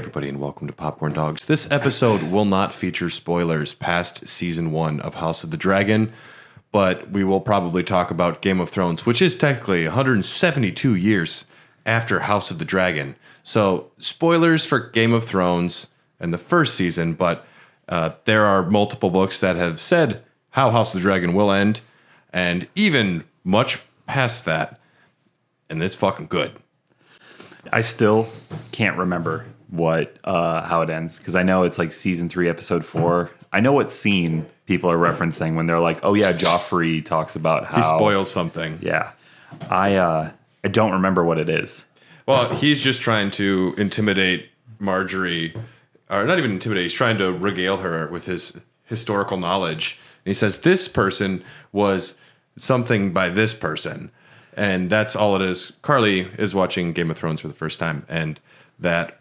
everybody, and welcome to Popcorn Dogs. This episode will not feature spoilers past Season 1 of House of the Dragon, but we will probably talk about Game of Thrones, which is technically 172 years after House of the Dragon. So, spoilers for Game of Thrones and the first season, but there are multiple books that have said how House of the Dragon will end, and even much past that, and it's fucking good. I still can't remember how it ends, because I know it's like season 3, episode 4. I know what scene people are referencing when they're like, "Oh yeah, Joffrey talks about how He spoils something." Yeah, I don't remember what it is. Well, he's just trying to intimidate Marjorie, or not even intimidate. He's trying to regale her with his historical knowledge. And he says this person was something by this person. And that's all it is. Carly is watching Game of Thrones for the first time, and that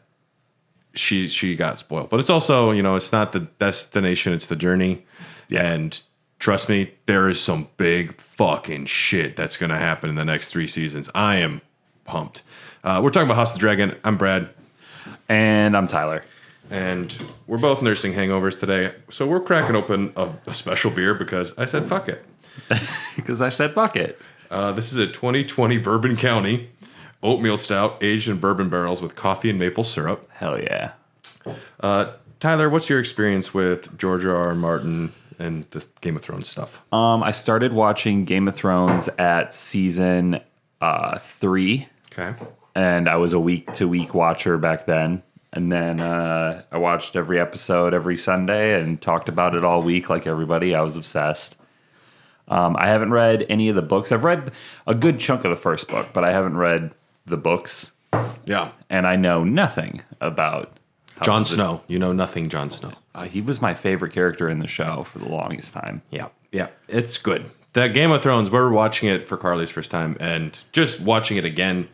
she got spoiled. But it's also, it's not the destination, it's the journey. Yeah. And trust me, there is some big fucking shit that's going to happen in the next 3 seasons. I am pumped. We're talking about House of the Dragon. I'm Brad. And I'm Tyler. And we're both nursing hangovers today. So we're cracking open a special beer because I said fuck it. Because I said fuck it. This is a 2020 Bourbon County oatmeal stout aged in bourbon barrels with coffee and maple syrup. Hell yeah. Tyler, what's your experience with George R.R. Martin and the Game of Thrones stuff? I started watching Game of Thrones at season 3. Okay. And I was a week-to-week watcher back then. And then I watched every episode every Sunday and talked about it all week like everybody. I was obsessed. I haven't read any of the books. I've read a good chunk of the first book, but I haven't read the books. Yeah. And I know nothing about Jon Snow. You know nothing, Jon Snow. He was my favorite character in the show for the longest time. Yeah. Yeah. It's good. The Game of Thrones, we're watching it for Carly's first time, and just watching it again,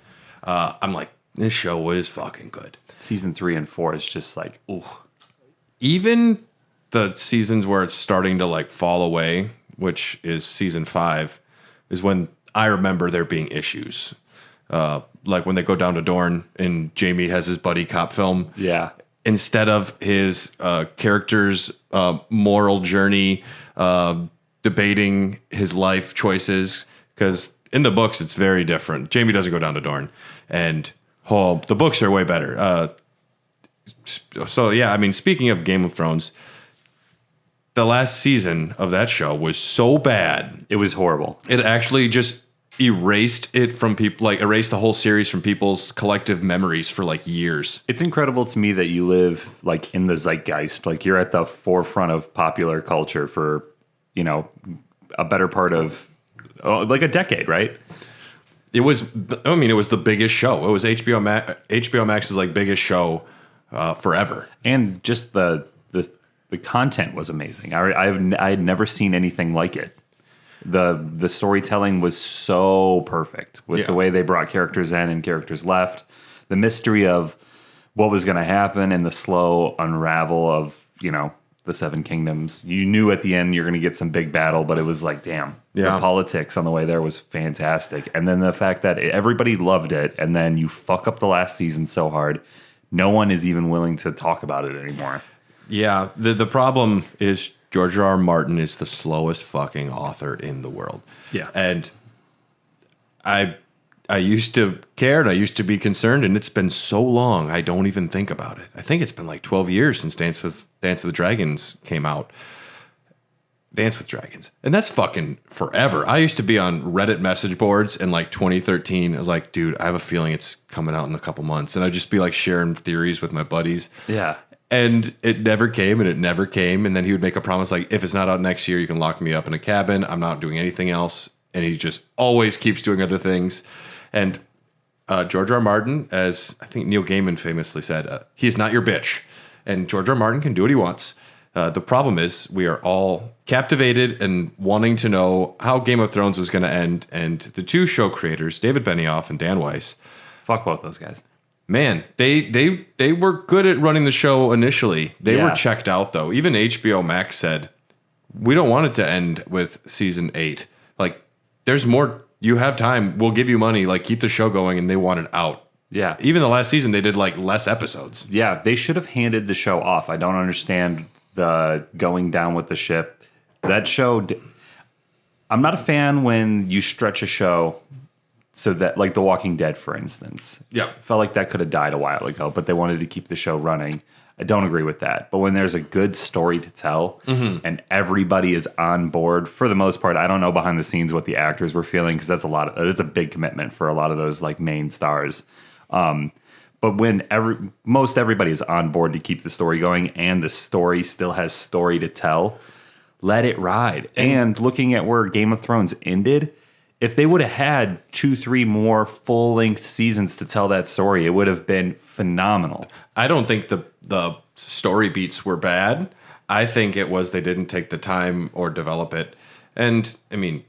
I'm like, this show is fucking good. Season 3 and 4 is just like, ooh. Even the seasons where it's starting to like fall away, which is season 5, is when I remember there being issues. Like when they go down to Dorne and Jaime has his buddy cop film. Yeah. Instead of his character's moral journey, debating his life choices. Because in the books, it's very different. Jaime doesn't go down to Dorne. And the books are way better. So, yeah, I mean, speaking of Game of Thrones, the last season of that show was so bad. It was horrible. It actually just erased it from people, like erased the whole series from people's collective memories for like years. It's incredible to me that you live like in the zeitgeist. Like you're at the forefront of popular culture for, a better part of like a decade, right? It was the biggest show. It was HBO Max's like biggest show forever. And just the content was amazing. I had never seen anything like it. The storytelling was so perfect with the way they brought characters in and characters left. The mystery of what was going to happen and the slow unravel of, the 7 kingdoms. You knew at the end you're going to get some big battle, but it was like, damn. Yeah. The politics on the way there was fantastic. And then the fact that everybody loved it, and then you fuck up the last season so hard, no one is even willing to talk about it anymore. Yeah, the problem is George R.R. Martin is the slowest fucking author in the world. Yeah. And I used to care and I used to be concerned, and it's been so long I don't even think about it. I think it's been like 12 years since Dance with the Dragons came out. Dance with Dragons. And that's fucking forever. I used to be on Reddit message boards in like 2013. I was like, dude, I have a feeling it's coming out in a couple months. And I'd just be like sharing theories with my buddies. Yeah. And it never came, and it never came. And then he would make a promise like, if it's not out next year, you can lock me up in a cabin. I'm not doing anything else. And he just always keeps doing other things. And George R. Martin, as I think Neil Gaiman famously said, he is not your bitch. And George R. Martin can do what he wants. The problem is we are all captivated and wanting to know how Game of Thrones was going to end. And the 2 show creators, David Benioff and Dan Weiss. Fuck both those guys. Man, they were good at running the show initially. They were checked out, though. Even HBO Max said, we don't want it to end with season 8. Like, there's more. You have time. We'll give you money. Like, keep the show going. And they wanted out Yeah. Even the last season, they did like less episodes. Yeah, they should have handed the show off. I don't understand the going down with the ship. That show, I'm not a fan when you stretch a show so that, like The Walking Dead, for instance. Yeah. Felt like that could have died a while ago, but they wanted to keep the show running. I don't agree with that. But when there's a good story to tell and everybody is on board, for the most part, I don't know behind the scenes what the actors were feeling because it's a big commitment for a lot of those like main stars. But when most everybody is on board to keep the story going and the story still has story to tell, let it ride. And looking at where Game of Thrones ended, if they would have had 2-3 more full-length seasons to tell that story, it would have been phenomenal. I don't think the story beats were bad. I think it was they didn't take the time or develop it. And I mean,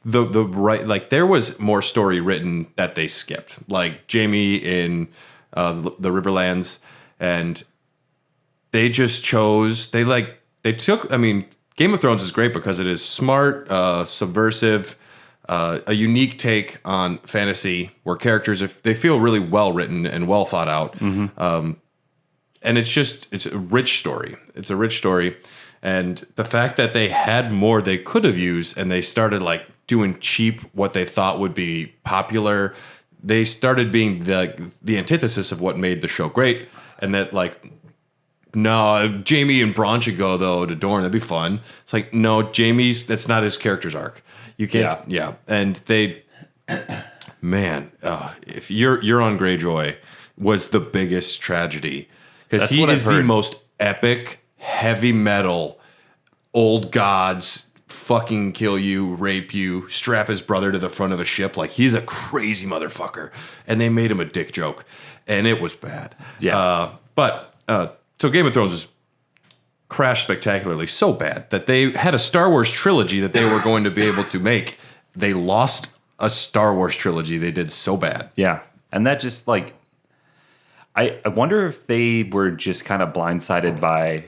the right, like there was more story written that they skipped, like Jaime in the Riverlands, and they just chose they took. I mean, Game of Thrones is great because it is smart, subversive, a unique take on fantasy where characters, if they feel really well written and well thought out, and it's a rich story. It's a rich story, and the fact that they had more they could have used, and they started like doing cheap what they thought would be popular. They started being the antithesis of what made the show great, and that like. No, Jaime and Bronn should go though to Dorne. That'd be fun. It's like no, that's not his character's arc. You can't. Yeah. And they, man, if you're on Greyjoy was the biggest tragedy because he is the most epic, heavy metal, old gods fucking kill you, rape you, strap his brother to the front of a ship. Like he's a crazy motherfucker, and they made him a dick joke, and it was bad. Yeah, So Game of Thrones was crashed spectacularly so bad that they had a Star Wars trilogy that they were going to be able to make. They lost a Star Wars trilogy. They did so bad. Yeah. And that just like, I wonder if they were just kind of blindsided by,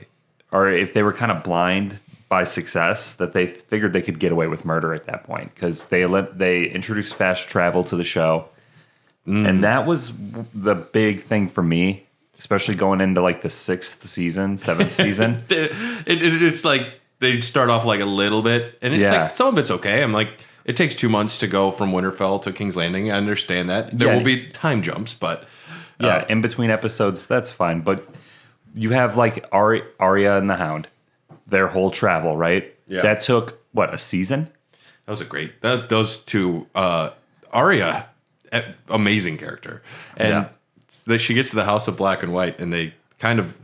or if they were kind of blind by success that they figured they could get away with murder at that point. Because they introduced fast travel to the show. And that was the big thing for me. Especially going into like the 6th season, 7th season. It's like they start off like a little bit. And it's like some of it's okay. I'm like, it takes 2 months to go from Winterfell to King's Landing. I understand that. There will be time jumps, but... in between episodes, that's fine. But you have like Arya and the Hound. Their whole travel, right? Yeah. That took, what, a season? That was a great... those two... Arya, amazing character. And... she gets to the House of Black and White, and they kind of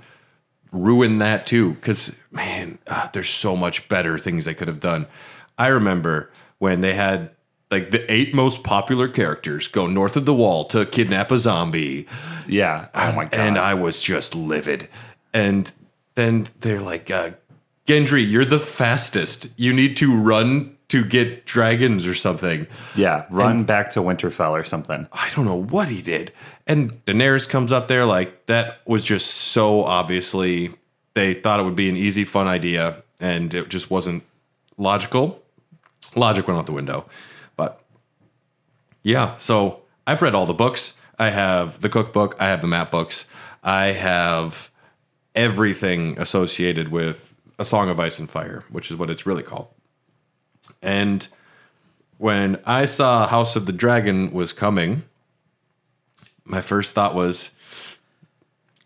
ruin that too. Because man, there's so much better things they could have done. I remember when they had like the 8 most popular characters go north of the wall to kidnap a zombie. Yeah. Oh my god. And I was just livid. And then they're like, Gendry, you're the fastest. You need to run to get dragons or something. Yeah, run back to Winterfell or something. I don't know what he did. And Daenerys comes up there like that was just so obviously they thought it would be an easy, fun idea, and it just wasn't logical. Logic went out the window. But yeah, so I've read all the books. I have the cookbook. I have the map books. I have everything associated with A Song of Ice and Fire, which is what it's really called. And when I saw House of the Dragon was coming, my first thought was,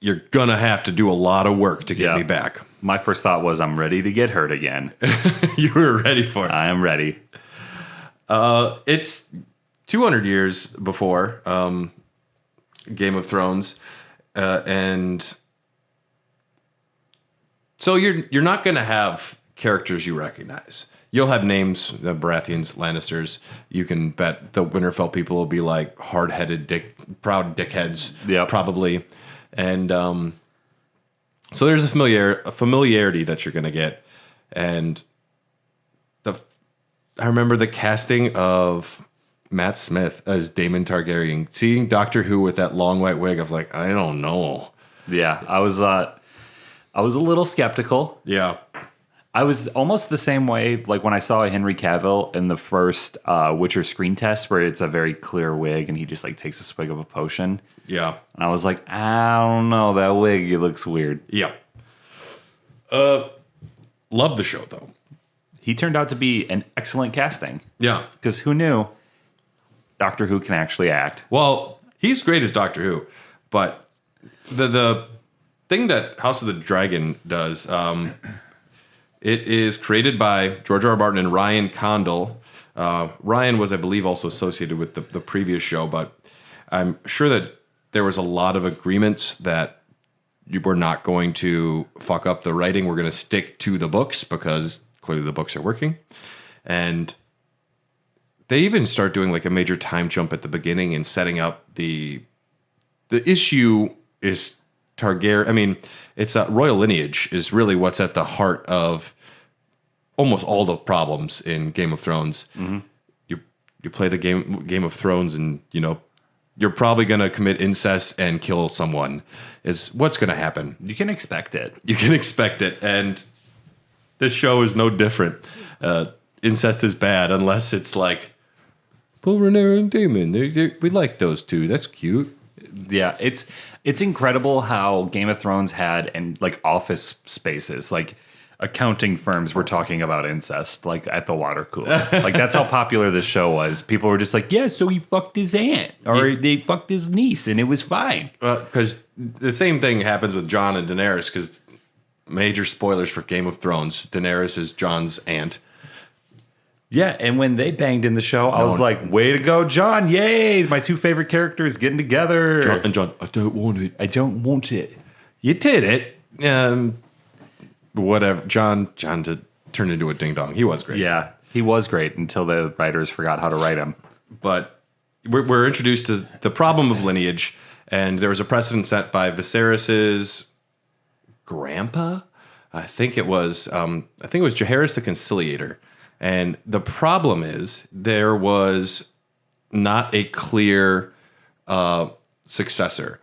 you're going to have to do a lot of work to get me back. My first thought was, I'm ready to get hurt again. You were ready for it. I am ready. It's 200 years before Game of Thrones. And so you're not going to have characters you recognize. You'll have names, the Baratheons, Lannisters. You can bet the Winterfell people will be like hard-headed, proud dickheads, probably. And so there's a familiarity that you're going to get. And I remember the casting of Matt Smith as Daemon Targaryen. Seeing Doctor Who with that long white wig, I was like, I don't know. Yeah, I was a little skeptical. Yeah. I was almost the same way, like when I saw Henry Cavill in the first Witcher screen test, where it's a very clear wig and he just like takes a swig of a potion. Yeah. And I was like, I don't know, that wig, it looks weird. Yeah. Love the show though. He turned out to be an excellent casting. Yeah. Because who knew Doctor Who can actually act? Well, he's great as Doctor Who, but the thing that House of the Dragon does, it is created by George R. R. Martin and Ryan Condal. Ryan was, I believe, also associated with the previous show, but I'm sure that there was a lot of agreements that we're not going to fuck up the writing. We're going to stick to the books because clearly the books are working. And they even start doing like a major time jump at the beginning and setting up the issue is Targaryen. I mean, it's royal lineage is really what's at the heart of almost all the problems in Game of Thrones. Mm-hmm. You play the Game of Thrones, and you know you're probably going to commit incest and kill someone. Is what's going to happen. You can expect it. You can expect it, and this show is no different. Incest is bad unless it's like, well, Rhaenyra and Daemon. We like those two. That's cute. Yeah, it's incredible how Game of Thrones had and like office spaces, like accounting firms were talking about incest, like at the water cooler. Like that's how popular this show was. People were just like, yeah, so he fucked his aunt or they fucked his niece and it was fine. Because the same thing happens with Jon and Daenerys, because major spoilers for Game of Thrones, Daenerys is Jon's aunt. Yeah, and when they banged in the show, I was like, way to go, Jon. Yay, my two favorite characters getting together. Jon, I don't want it. I don't want it. You did it. Whatever. Jon turned into a ding-dong. He was great. Yeah, he was great until the writers forgot how to write him. But we're introduced to the problem of lineage, and there was a precedent set by Viserys's grandpa. I think it was Jaehaerys the Conciliator. And the problem is there was not a clear successor.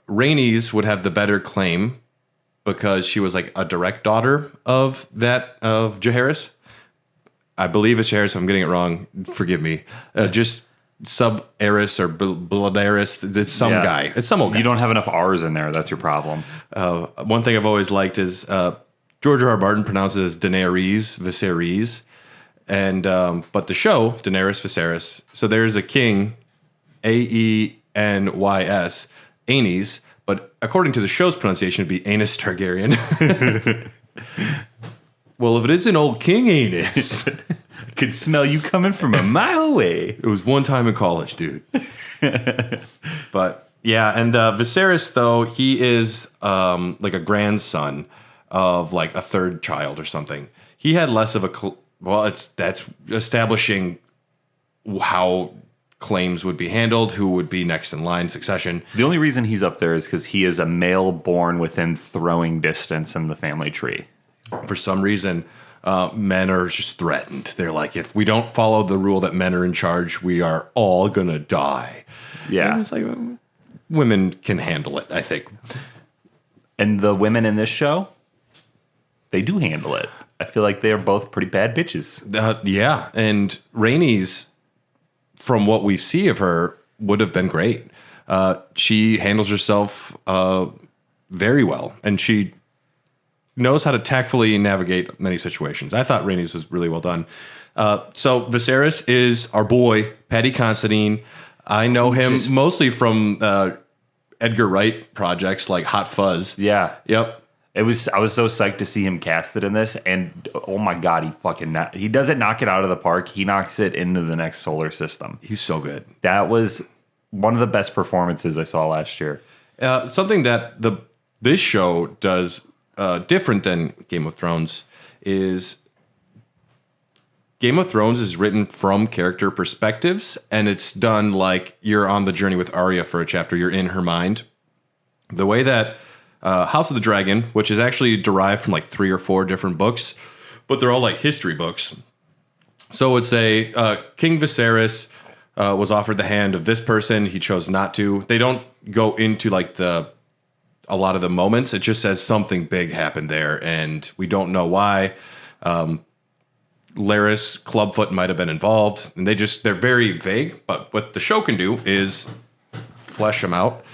Rhaenys would have the better claim because she was like a direct daughter of Jaehaerys. I believe it's Jaehaerys. If I'm getting it wrong, forgive me. Just sub-heiress or blood-heiress. It's some guy. It's some old guy. You don't have enough R's in there. That's your problem. One thing I've always liked is George R. R. Martin pronounces Daenerys, Viserys. And but the show, Daenerys Viserys, so there's a king, Aenys, Aenys, but according to the show's pronunciation, it'd be Aenys Targaryen. Well, if it isn't old King Aenys, I could smell you coming from a mile away. It was one time in college, dude. But yeah, and Viserys, though, he is like a grandson of like a third child or something. He had less of a that's establishing how claims would be handled, who would be next in line, succession. The only reason he's up there is because he is a male born within throwing distance in the family tree. For some reason, men are just threatened. They're like, if we don't follow the rule that men are in charge, we are all gonna die. Yeah, and it's like women can handle it, I think. And the women in this show, they do handle it. I feel like they are both pretty bad bitches. Yeah, and Rhaenys, from what we see of her, would have been great. She handles herself very well, and she knows how to tactfully navigate many situations. I thought Rhaenys was really well done. So Viserys is our boy, Paddy Considine. I know him mostly from Edgar Wright projects like Hot Fuzz. Yeah. Yep. I was so psyched to see him casted in this, and oh my god, he doesn't knock it out of the park. He knocks it into the next solar system. He's so good. That was one of the best performances I saw last year. Something that this show does different than Game of Thrones is Game of Thrones is written from character perspectives, and it's done like you're on the journey with Arya for a chapter. You're in her mind. The way that House of the Dragon, which is actually derived from like 3 or 4 different books, but they're all like history books. So it's King Viserys was offered the hand of this person. He chose not to. They don't go into like a lot of the moments. It just says something big happened there, and we don't know why. Larys Clubfoot might have been involved, and they're very vague. But what the show can do is flesh them out.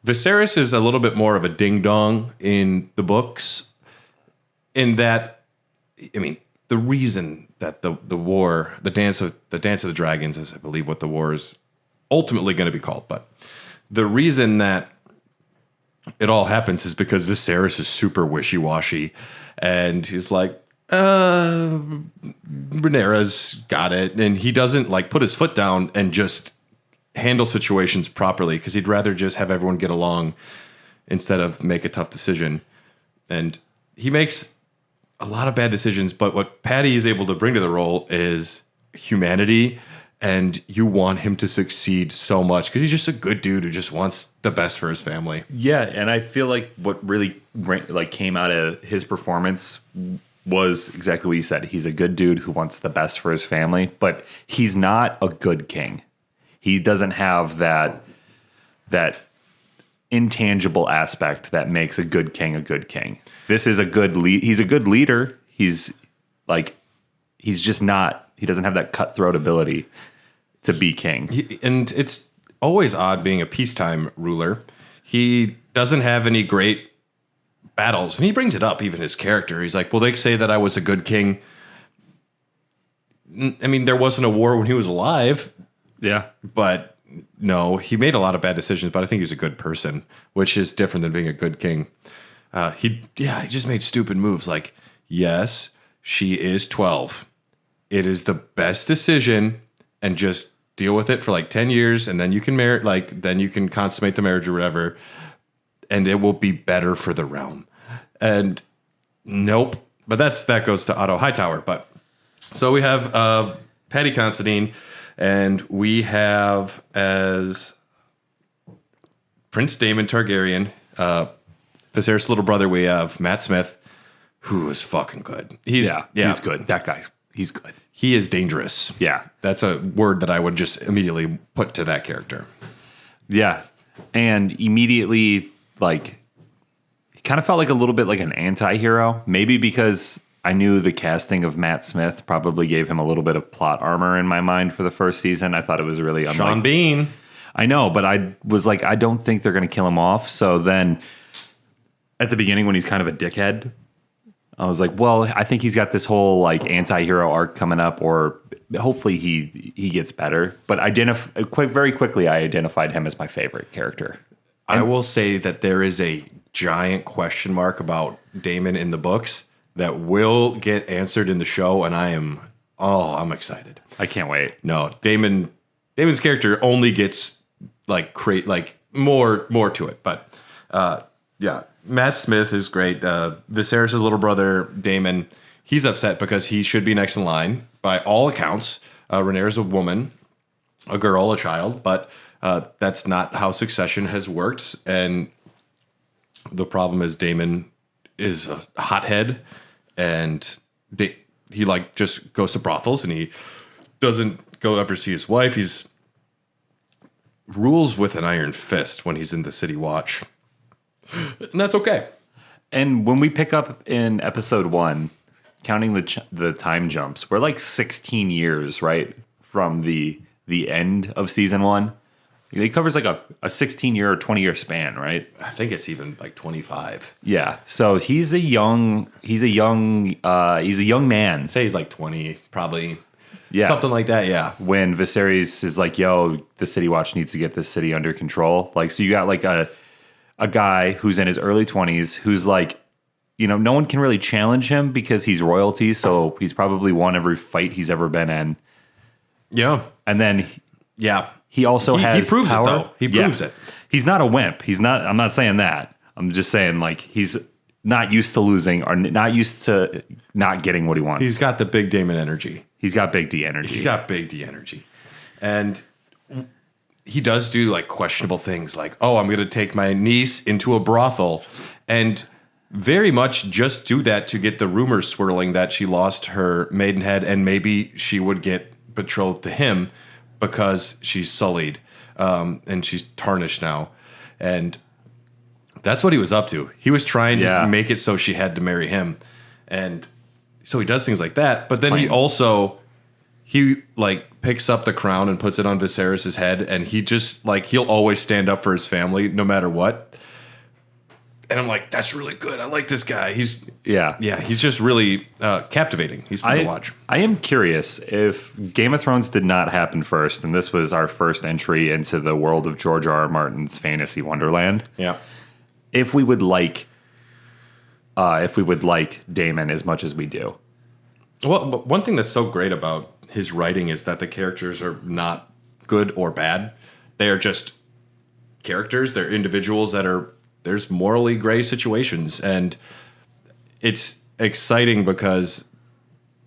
Viserys is a little bit more of a ding dong in the books, in that, I mean, the reason that the war, the dance of the dragons, is I believe what the war is ultimately going to be called, but the reason that it all happens is because Viserys is super wishy-washy, and he's like, Rhaenyra's got it, and he doesn't like put his foot down and just handle situations properly, because he'd rather just have everyone get along instead of make a tough decision. And he makes a lot of bad decisions, but what Paddy is able to bring to the role is humanity, and you want him to succeed so much because he's just a good dude who just wants the best for his family. Yeah, and I feel like what really like came out of his performance was exactly what you said. He's a good dude who wants the best for his family, but he's not a good king. He doesn't have that intangible aspect that makes a good king a good king. This is a good lead. He's a good leader. He's just not. He doesn't have that cutthroat ability to be king. And it's always odd being a peacetime ruler. He doesn't have any great battles, and he brings it up. Even his character, he's like, "Well, they say that I was a good king. I mean, there wasn't a war when he was alive." Yeah, but no, he made a lot of bad decisions, but I think he was a good person, which is different than being a good king. He just made stupid moves. Like, yes, she is 12. It is the best decision, and just deal with it for like 10 years, and then you can marry, like, then you can consummate the marriage or whatever, and it will be better for the realm. And nope. But that goes to Otto Hightower. But so we have Paddy Considine, and we have as Prince Daemon Targaryen, Viserys' little brother, we have Matt Smith, who is fucking good. He's good. That guy, he's good. He is dangerous. Yeah. That's a word that I would just immediately put to that character. Yeah. And immediately, like, he kind of felt like a little bit like an anti-hero, maybe because I knew the casting of Matt Smith probably gave him a little bit of plot armor in my mind for the first season. I thought it was really Sean Bean. I know, but I was like, I don't think they're going to kill him off. So then at the beginning when he's kind of a dickhead, I was like, well, I think he's got this whole like anti-hero arc coming up, or hopefully he gets better. But very quickly, I identified him as my favorite character. I will say that there is a giant question mark about Daemon in the books that will get answered in the show, and I'm excited. I can't wait. No, Daemon's character only gets more to it, but yeah, Matt Smith is great. Viserys' little brother Daemon, he's upset because he should be next in line by all accounts. Rhaenyra's a woman, a girl, a child, but that's not how succession has worked, and the problem is Daemon is a hothead, and he like just goes to brothels, and he doesn't go ever see his wife. He's rules with an iron fist when he's in the city watch, and that's okay. And when we pick up in episode 1, counting the time jumps, we're like 16 years right from the end of season 1. It covers like a 16-year or 20-year span, right? I think it's even like 25. Yeah. So he's a young man. Say he's like 20, probably. Yeah. Something like that, yeah. When Viserys is like, yo, the City Watch needs to get this city under control. Like, so you got like a guy who's in his early 20s who's like, you know, no one can really challenge him because he's royalty, so he's probably won every fight he's ever been in. Yeah. And then he also has he proves power. it though. He proves it. He's not a wimp. I'm not saying that. I'm just saying like he's not used to losing or not used to not getting what he wants. He's got the big Daemon energy. He's got big D energy. He's got big D energy. And he does do like questionable things like, oh, I'm going to take my niece into a brothel, and very much just do that to get the rumors swirling that she lost her maidenhead and maybe she would get betrothed to him because she's sullied and she's tarnished now. And that's what he was up to. He was trying to make it so she had to marry him. And so he does things like that. But then he like picks up the crown and puts it on Viserys' head, and he just like he'll always stand up for his family no matter what. And I'm like, that's really good. I like this guy. He's just really captivating. He's fun to watch. I am curious if Game of Thrones did not happen first, and this was our first entry into the world of George R. R. Martin's fantasy wonderland. Yeah. If we would like Daemon as much as we do. Well, but one thing that's so great about his writing is that the characters are not good or bad. They are just characters. They're individuals that are. There's morally gray situations, and it's exciting because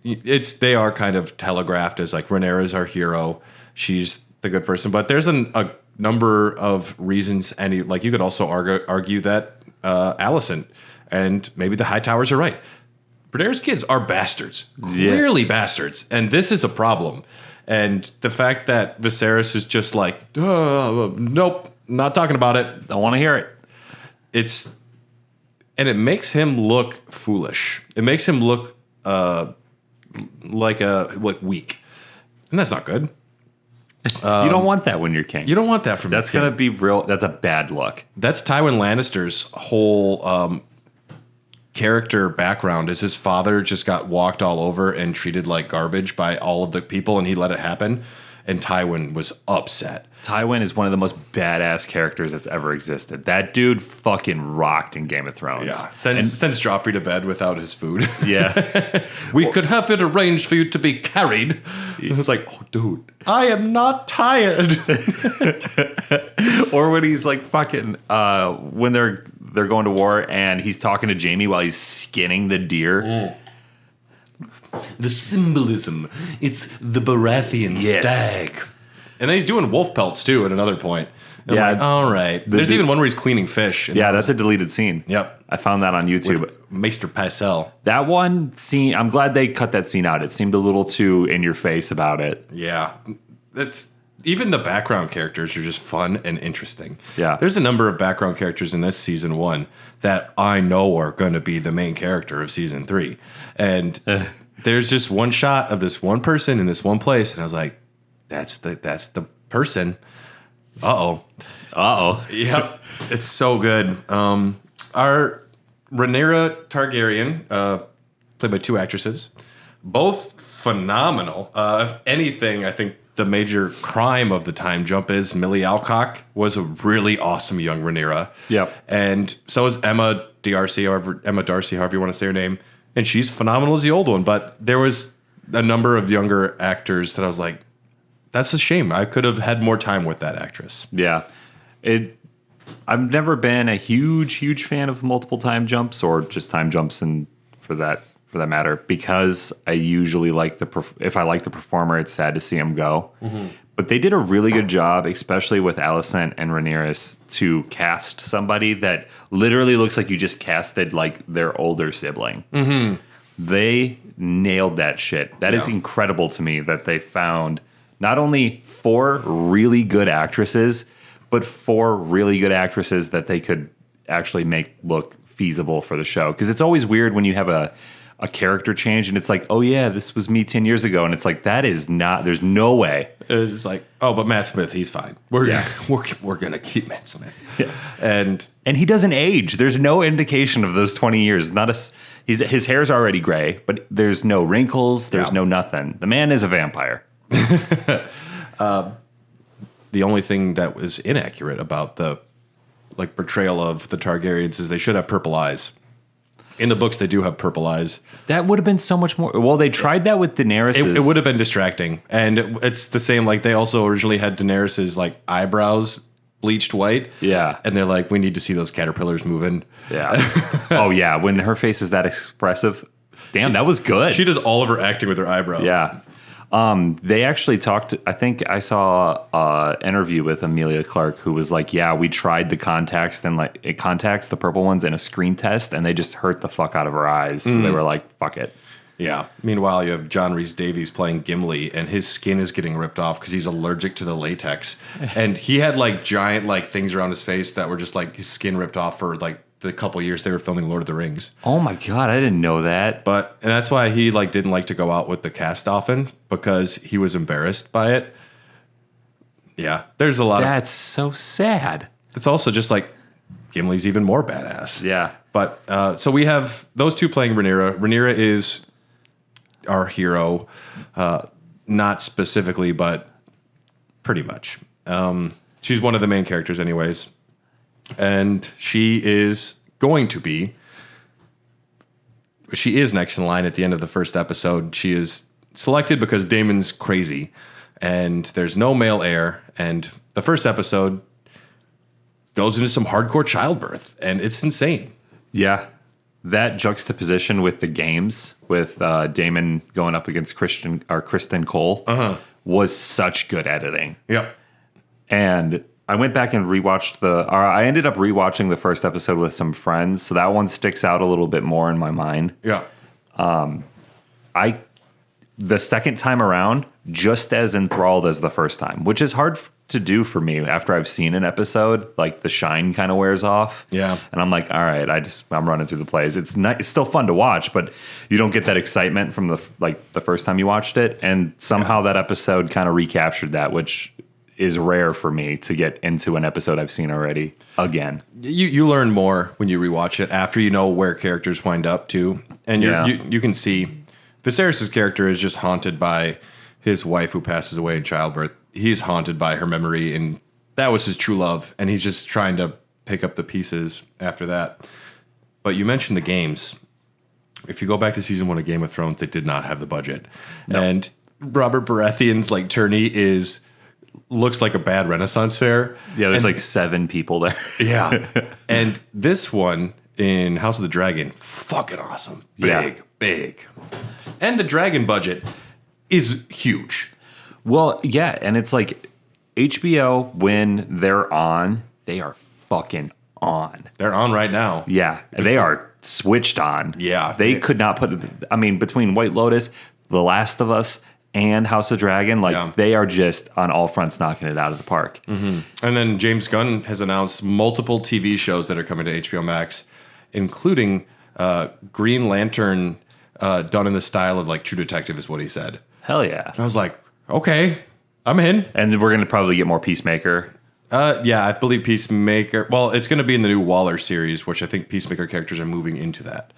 they are kind of telegraphed as like Rhaenyra is our hero. She's the good person, but there's a number of reasons, and like you could also argue that Alicent and maybe the High Towers are right. Rhaenyra's kids are bastards, clearly bastards, and this is a problem. And the fact that Viserys is just like, nope, not talking about it. Don't want to hear it. And it makes him look foolish. It makes him look like weak, and that's not good. You don't want that when you're king. You don't want that from. That's gonna be real. That's a bad look. That's Tywin Lannister's whole character background. Is his father just got walked all over and treated like garbage by all of the people, and he let it happen. And Tywin was upset. Tywin is one of the most badass characters that's ever existed. That dude fucking rocked in Game of Thrones. Yeah. Sends Joffrey to bed without his food. Yeah. We could have it arranged for you to be carried. And I was like, oh, dude, I am not tired. Or when he's like fucking, when they're going to war and he's talking to Jaime while he's skinning the deer. Mm. The symbolism. It's the Baratheon stag. And then he's doing wolf pelts, too, at another point. And yeah. I'm like, all right. There's even one where he's cleaning fish. Yeah, that's a deleted scene. Yep. I found that on YouTube. With Maester Pycelle. That one scene, I'm glad they cut that scene out. It seemed a little too in your face about it. Yeah. Even the background characters are just fun and interesting. Yeah. There's a number of background characters in this season 1 that I know are going to be the main character of season 3. And there's just one shot of this one person in this one place, and I was like, that's the person. Uh-oh. Yep. It's so good. Our Rhaenyra Targaryen, played by 2 actresses, both phenomenal. If anything, I think the major crime of the time jump is Millie Alcock was a really awesome young Rhaenyra. Yep. And so is Emma Darcy, however you want to say her name. And she's phenomenal as the old one. But there was a number of younger actors that I was like, that's a shame. I could have had more time with that actress. Yeah. I've never been a huge fan of multiple time jumps or just time jumps and for that matter, because I usually like if I like the performer, it's sad to see him go. Mm-hmm. But they did a really good job, especially with Alicent and Rhaenyra, to cast somebody that literally looks like you just casted like their older sibling. Mm-hmm. They nailed that shit. That is incredible to me that they found not only 4 really good actresses, but 4 really good actresses that they could actually make look feasible for the show. Because it's always weird when you have a character change and it's like, oh yeah, this was me 10 years ago. And it's like, that is not, there's no way. It's just like, oh, but Matt Smith, he's fine. We're going to keep Matt Smith. Yeah. And he doesn't age. There's no indication of those 20 years. His hair's already gray, but there's no wrinkles. There's no nothing. The man is a vampire. The only thing that was inaccurate about the portrayal of the Targaryens is they should have purple eyes. In the books, they do have purple eyes. That would have been so much more. Well, they tried that with Daenerys. It would have been distracting, and it's the same. Like they also originally had Daenerys's eyebrows bleached white. Yeah, and they're like, we need to see those caterpillars moving. Yeah. Oh yeah, when her face is that expressive. Damn, that was good. She does all of her acting with her eyebrows. Yeah. They actually talked, I think I saw an interview with Emilia Clarke who was like, yeah, we tried the contacts and the purple ones in a screen test and they just hurt the fuck out of her eyes. So they were like, fuck it. Yeah. Meanwhile, you have John Rhys-Davies playing Gimli and his skin is getting ripped off because he's allergic to the latex. And he had giant things around his face that were just his skin ripped off for the couple years they were filming Lord of the Rings. Oh my God, I didn't know that. And that's why he like didn't like to go out with the cast often, because he was embarrassed by it. Yeah, there's a lot That's so sad. It's also just like Gimli's even more badass. Yeah. But so we have those two playing Rhaenyra. Rhaenyra is our hero, not specifically, but pretty much. She's one of the main characters anyways. And she is next in line at the end of the first episode. She is selected because Daemon's crazy and there's no male heir. And the first episode goes into some hardcore childbirth, and it's insane. Yeah. That juxtaposition with the games, with Daemon going up against Kristen Cole, was such good editing. Yep. And I went back and rewatched I ended up rewatching the first episode with some friends, so that one sticks out a little bit more in my mind. Yeah. The second time around, just as enthralled as the first time, which is hard to do for me after I've seen an episode. Like the shine kind of wears off. Yeah. And I'm like, all right, I'm running through the plays. It's still fun to watch, but you don't get that excitement from the first time you watched it. And somehow that episode kind of recaptured that, which is rare for me to get into an episode I've seen already again. You learn more when you rewatch it after you know where characters wind up to. And you can see Viserys' character is just haunted by his wife who passes away in childbirth. He's haunted by her memory, and that was his true love, and he's just trying to pick up the pieces after that. But you mentioned the games. If you go back to season 1 of Game of Thrones, they did not have the budget. No. And Robert Baratheon's like tourney looks like a bad Renaissance fair. Yeah, there's like 7 people there. Yeah. And this one in House of the Dragon, fucking awesome. Big. And the dragon budget is huge. Well, yeah, and it's like HBO, when they're on, they are fucking on. They're on right now. Yeah, they are switched on. Yeah. They could not between White Lotus, The Last of Us, and House of Dragon, they are just on all fronts knocking it out of the park. Mm-hmm. And then James Gunn has announced multiple TV shows that are coming to HBO Max, including Green Lantern done in the style of like True Detective is what he said. Hell yeah. And I was like, okay, I'm in. And we're going to probably get more Peacemaker. Yeah, I believe Peacemaker. Well, it's going to be in the new Waller series, which I think Peacemaker characters are moving into that,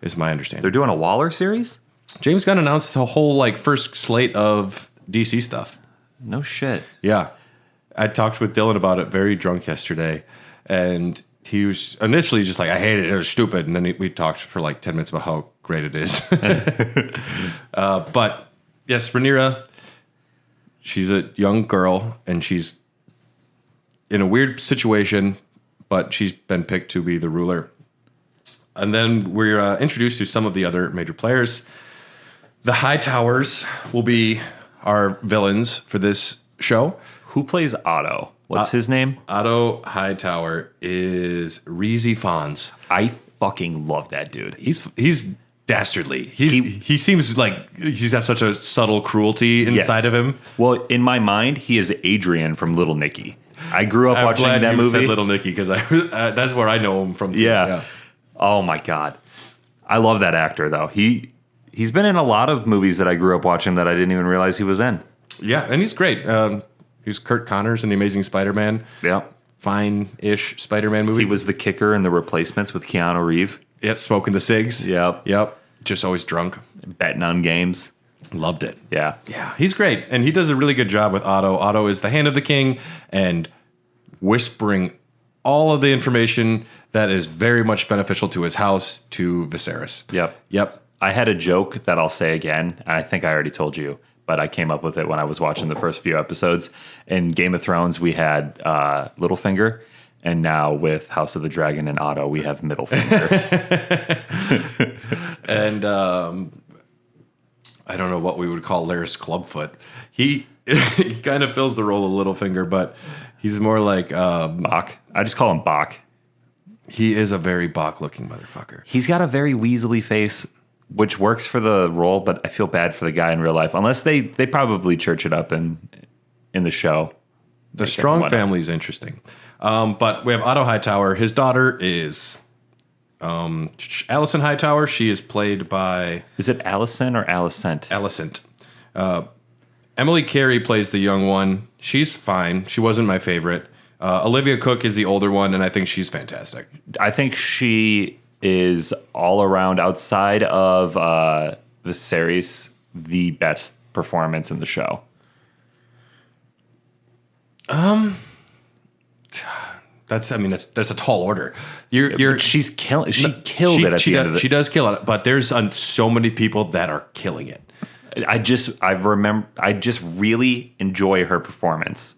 is my understanding. They're doing a Waller series? James Gunn announced a whole like first slate of DC stuff. No shit. Yeah. I talked with Dylan about it very drunk yesterday, and he was initially just like, I hate it, it was stupid. And then we talked for like 10 minutes about how great it is. But yes, Rhaenyra, she's a young girl, and she's in a weird situation, but she's been picked to be the ruler. And then we're introduced to some of the other major players. The Hightowers will be our villains for this show. Who plays Otto? What's his name? Otto Hightower is Rhys Fons. I fucking love that dude. He's dastardly. He seems like he's got such a subtle cruelty inside of him. Well, in my mind, he is Adrian from Little Nicky. I grew up watching that movie. Said Little Nicky because that's where I know him from. Too. Yeah. Oh my god, I love that actor though. He's been in a lot of movies that I grew up watching that I didn't even realize he was in. Yeah, and he's great. He was Kurt Connors in The Amazing Spider-Man. Yeah. Fine-ish Spider-Man movie. He was the kicker in The Replacements with Keanu Reeves. Yeah, smoking the cigs. Yep. Just always drunk. Betting on games. Loved it. Yeah. Yeah, he's great. And he does a really good job with Otto. Otto is the hand of the king and whispering all of the information that is very much beneficial to his house, to Viserys. Yep. I had a joke that I'll say again. I think I already told you, but I came up with it when I was watching the first few episodes. In Game of Thrones, we had Littlefinger, and now with House of the Dragon and Otto, we have Middlefinger. And I don't know what we would call Larys Clubfoot. He kind of fills the role of Littlefinger, but he's more like Bach. I just call him Bach. He is a very Bach-looking motherfucker. He's got a very weaselly face, which works for the role, but I feel bad for the guy in real life. Unless they probably church it up in the show. The strong family is interesting. But we have Otto Hightower. His daughter is Allison Hightower, she is played by Is it Allison or Alicent? Alicent. Emily Carey plays the young one. She's fine. She wasn't my favorite. Olivia Cooke is the older one, and I think she's fantastic. I think she is all around outside of the series the best performance in the show. That's a tall order. She's killing. She killed it at the end of the. She does kill it, but there's so many people that are killing it. I just really enjoy her performance.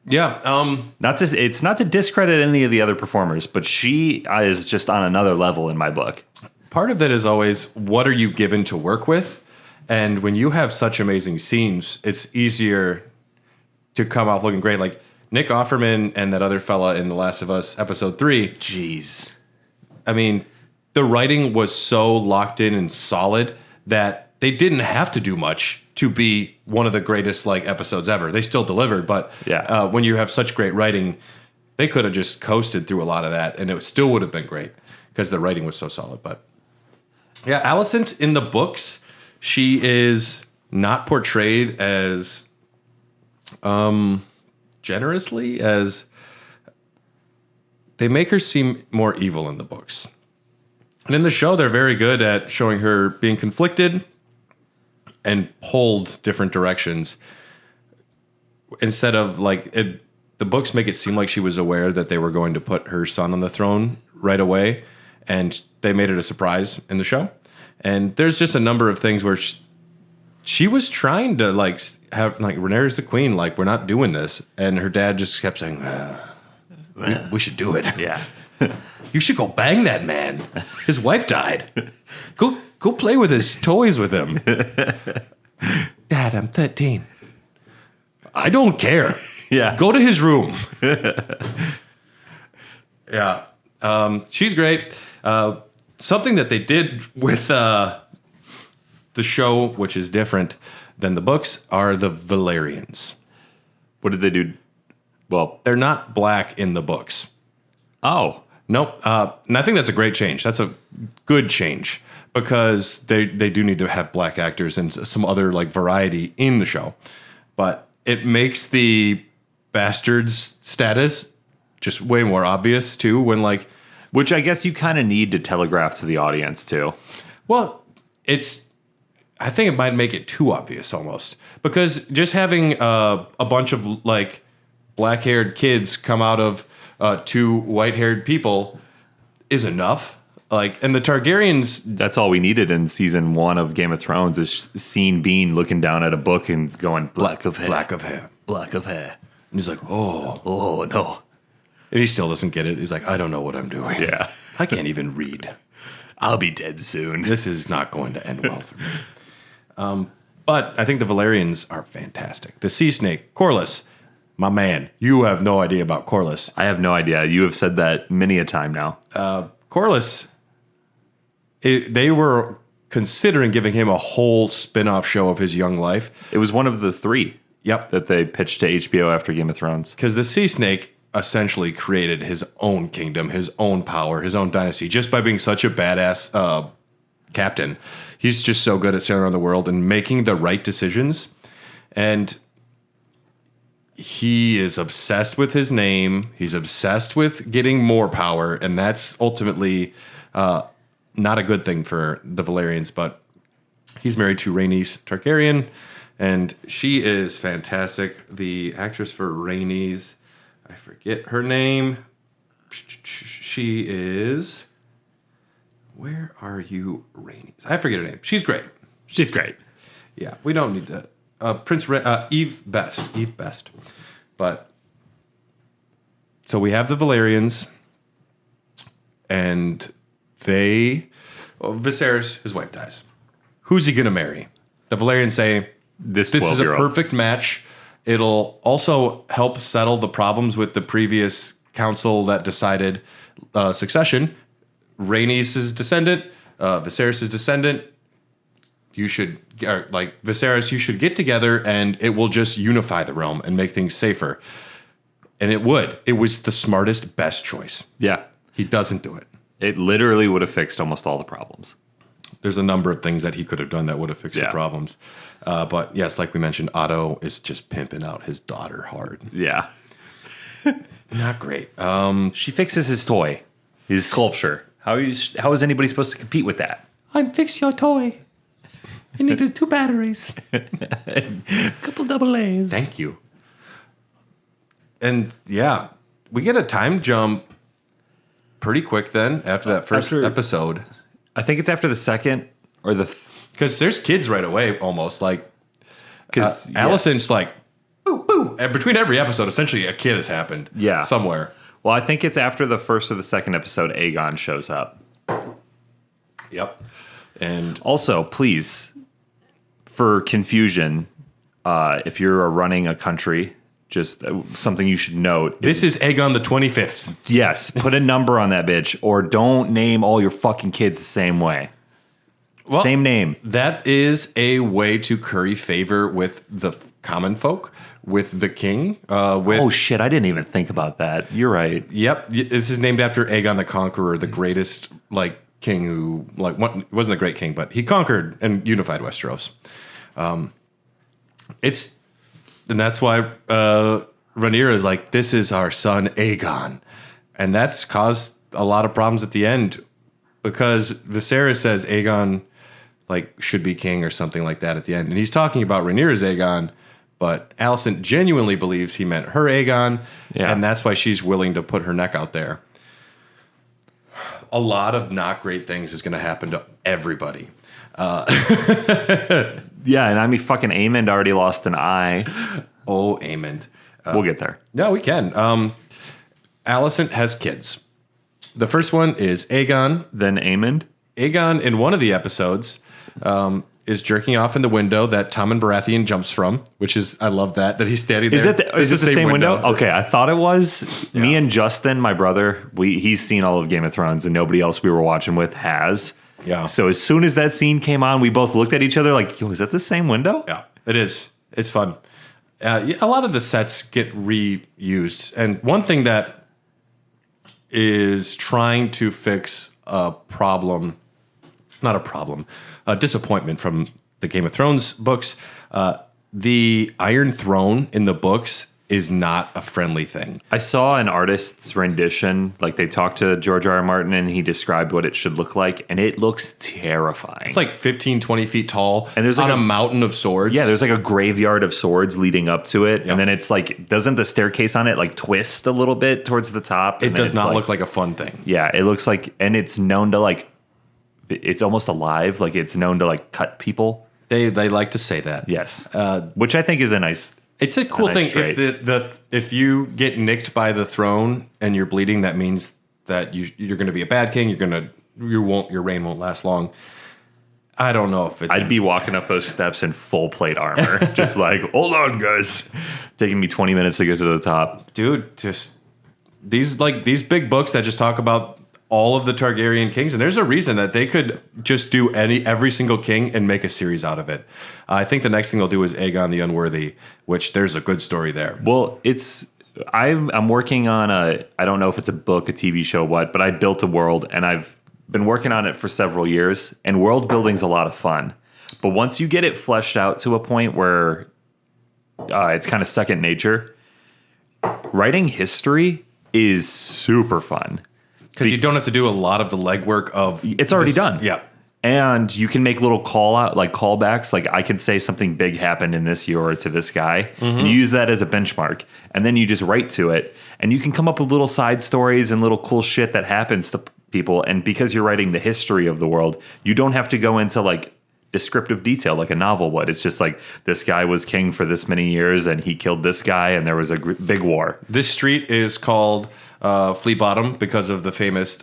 Yeah. It's not to discredit any of the other performers, but she is just on another level in my book. Part of that is always, what are you given to work with? And when you have such amazing scenes, it's easier to come off looking great. Like Nick Offerman and that other fella in The Last of Us episode 3. Jeez. I mean, the writing was so locked in and solid that they didn't have to do much to be one of the greatest episodes ever. They still delivered, but when you have such great writing, they could have just coasted through a lot of that, and it still would have been great because the writing was so solid. But yeah, Alicent in the books, she is not portrayed as generously as they make her seem more evil in the books. And in the show, they're very good at showing her being conflicted and pulled different directions. Instead of the books make it seem like she was aware that they were going to put her son on the throne right away, and they made it a surprise in the show. And there's just a number of things where she was trying to have Rhaenyra's the queen, we're not doing this, and her dad just kept saying, we should do it. Yeah. You should go bang that man. His wife died. Go play with his toys with him. Dad, I'm 13. I don't care. Yeah. Go to his room. Yeah. She's great. Something that they did with the show, which is different than the books, are the Valyrians. What did they do? Well, they're not black in the books. Oh. Nope. And I think that's a great change. That's a good change because they do need to have black actors and some other variety in the show. But it makes the bastards status just way more obvious too when which I guess you kind of need to telegraph to the audience too. Well, I think it might make it too obvious almost because just having a bunch of black-haired kids come out of two white-haired people is enough. And the Targaryens... That's all we needed in season 1 of Game of Thrones is seeing Bean looking down at a book and going, black of hair. Black of hair. Black of hair. And he's like, oh. Oh, no. And he still doesn't get it. He's like, I don't know what I'm doing. Yeah. I can't even read. I'll be dead soon. This is not going to end well for me. But I think the Valyrians are fantastic. The sea snake, Corlys. My man, you have no idea about Corlys. I have no idea. You have said that many a time now. Corlys, they were considering giving him a whole spin-off show of his young life. It was one of the 3 that they pitched to HBO after Game of Thrones. Because the sea snake essentially created his own kingdom, his own power, his own dynasty, just by being such a badass captain. He's just so good at sailing around the world and making the right decisions. And he is obsessed with his name. He's obsessed with getting more power. And that's ultimately not a good thing for the Valyrians. But he's married to Rhaenys Targaryen, and she is fantastic. The actress for Rhaenys, I forget her name. She is... Where are you, Rhaenys? I forget her name. She's great. She's great. Yeah, we don't need to... Eve Best. But so we have the Valyrians, and Viserys, his wife dies. Who's he gonna marry? The Valyrians say this is a perfect match. It'll also help settle the problems with the previous council that decided succession. Rhaenys' descendant, Viserys' descendant. Viserys, you should get together and it will just unify the realm and make things safer. And it would. It was the smartest, best choice. Yeah. He doesn't do it. It literally would have fixed almost all the problems. There's a number of things that he could have done that would have fixed the problems. But yes, like we mentioned, Otto is just pimping out his daughter hard. Yeah. Not great. She fixes his toy, his sculpture. How is anybody supposed to compete with that? I'm fix your toy. I needed 2 batteries. A couple double A's. Thank you. And yeah, we get a time jump pretty quick then after that first episode. I think it's after the second or the... Because there's kids right away almost. Like, because Alicent's like, boo, boo. And between every episode, essentially a kid has happened. Yeah. Somewhere. Well, I think it's after the first or the second episode, Aegon shows up. Yep. And also, please, for confusion, if you're running a country... Just something you should note. This is Aegon the 25th. Yes, put a number on that bitch, or don't name all your fucking kids the same way. Well, same name. That is a way to curry favor with the common folk, with the king. Oh shit, I didn't even think about that. You're right. Yep, this is named after Aegon the Conqueror, the greatest king who wasn't a great king, but he conquered and unified Westeros. And that's why Rhaenyra is like, this is our son Aegon. And that's caused a lot of problems at the end because Viserys says Aegon should be king or something like that at the end. And he's talking about Rhaenyra's Aegon, but Alicent genuinely believes he meant her Aegon. Yeah. And that's why she's willing to put her neck out there. A lot of not great things is going to happen to everybody. Yeah, and I mean, fucking Aemond already lost an eye. Oh, Aemond. We'll get there. No, we can. Alicent has kids. The first one is Aegon. Then Aemond. Aegon, in one of the episodes, is jerking off in the window that Tommen Baratheon jumps from, which is, I love that he's standing there. Is it the same window? Okay, I thought it was. Yeah. Me and Justin, my brother, he's seen all of Game of Thrones, and nobody else we were watching with has. Yeah. So as soon as that scene came on, we both looked at each other like, yo, is that the same window? Yeah, it is. It's fun. A lot of the sets get reused. And one thing that is trying to fix a disappointment from the Game of Thrones books, the Iron Throne in the books is not a friendly thing. I saw an artist's rendition, they talked to George R. R. Martin and he described what it should look like, and it looks terrifying. It's 15, 20 feet tall, and there's on a mountain of swords. Yeah, there's a graveyard of swords leading up to it, and then it's doesn't the staircase on it twist a little bit towards the top? It does not look like a fun thing. Yeah, it looks and it's known to it's almost alive, it's known to cut people. They like to say that. Yes, which I think is a nice... It's a cool thing. If you get nicked by the throne and you're bleeding, that means that you're going to be a bad king. Your reign won't last long. I don't know if it's... I'd be walking up those steps in full plate armor, just hold on, guys. Taking me 20 minutes to get to the top. Dude, just these big books that just talk about all of the Targaryen kings, and there's a reason that they could just do every single king and make a series out of it. I think the next thing they'll do is Aegon the Unworthy, which there's a good story there. Well, I'm working on I don't know if it's a book, a TV show, what, but I built a world, and I've been working on it for several years, and world building's a lot of fun. But once you get it fleshed out to a point where it's kind of second nature, writing history is super fun. Because you don't have to do a lot of the legwork of... It's already done. Yeah. And you can make little callbacks. I can say something big happened in this year or to this guy. Mm-hmm. And you use that as a benchmark. And then you just write to it. And you can come up with little side stories and little cool shit that happens to people. And because you're writing the history of the world, you don't have to go into descriptive detail like a novel would. It's just this guy was king for this many years and he killed this guy and there was a big war. This street is called... Flea Bottom because of the famous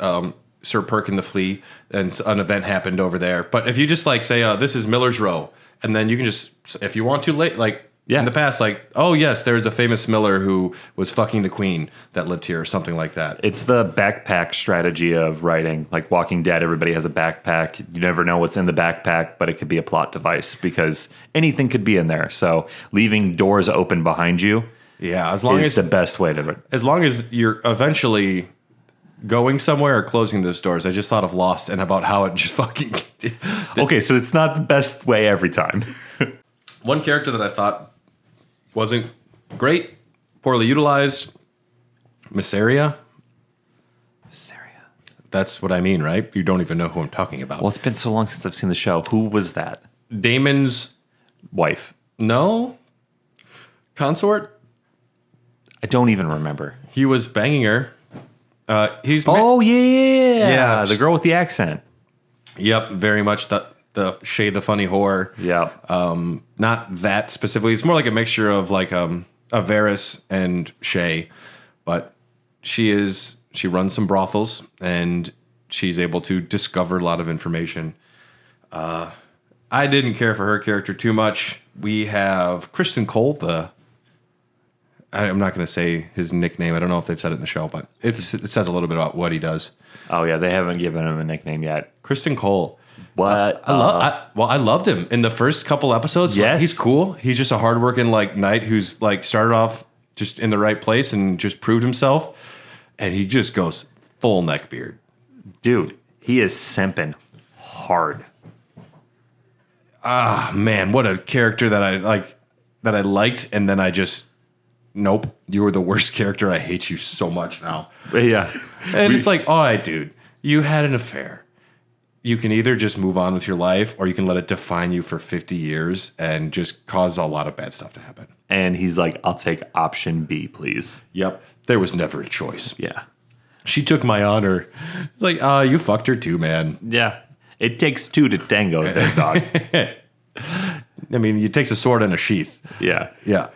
Sir Perkin the Flea, and an event happened over there. But if you just say, this is Miller's Row, and then you can just, if you want to, in the past, oh yes, there's a famous Miller who was fucking the queen that lived here, or something like that. It's the backpack strategy of writing. Like Walking Dead, everybody has a backpack. You never know what's in the backpack, but it could be a plot device because anything could be in there. So leaving doors open behind you. Yeah, as long as the best way to... As long as you're eventually going somewhere or closing those doors. I just thought of Lost and about how it just fucking... Okay, so it's not the best way every time. One character that I thought wasn't great, poorly utilized, Mysaria. That's what I mean, right? You don't even know who I'm talking about. Well, it's been so long since I've seen the show. Who was that? Daemon's wife. No. Consort? I don't even remember. He was banging her. Yeah. Yeah, the girl with the accent. Yep, very much the Shay the funny whore. Yeah. Not that specifically. It's more like a mixture of like Varys and Shay, but she runs some brothels and she's able to discover a lot of information. I didn't care for her character too much. We have Kristen Cole, I'm not going to say his nickname. I don't know if they've said it in the show, but it says a little bit about what he does. Oh yeah, they haven't given him a nickname yet. Kristen Cole. What? I loved him in the first couple episodes. Yes, he's cool. He's just a hardworking knight who's started off just in the right place and just proved himself. And he just goes full neck beard. Dude, he is simping hard. Ah, man, what a character that I liked, and then I just nope, you were the worst character. I hate you so much now. Yeah. And it's like, all right, dude, you had an affair. You can either just move on with your life or you can let it define you for 50 years and just cause a lot of bad stuff to happen. And he's like, I'll take option B, please. Yep. There was never a choice. Yeah. She took my honor. It's like, you fucked her too, man. Yeah. It takes two to tango, that dog. I mean, it takes a sword and a sheath. Yeah. Yeah.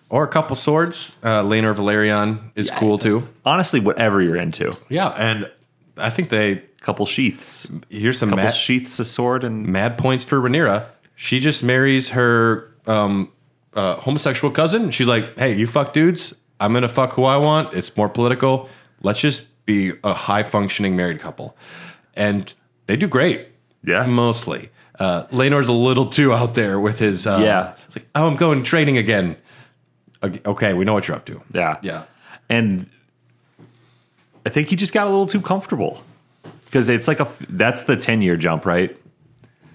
Or a couple swords. Rhaenyra Valerian is cool too. Honestly, whatever you're into. Yeah, and I think Couple sheaths. Here's some couple sheaths, a sword, and mad points for Rhaenyra. She just marries her homosexual cousin. She's like, hey, you fuck dudes. I'm going to fuck who I want. It's more political. Let's just be a high-functioning married couple. And they do great. Yeah. Mostly. Laenor's a little too out there with his... It's like, I'm going training again. Okay, we know what you're up to. Yeah. Yeah. And I think he just got a little too comfortable. Because it's that's the 10-year jump, right?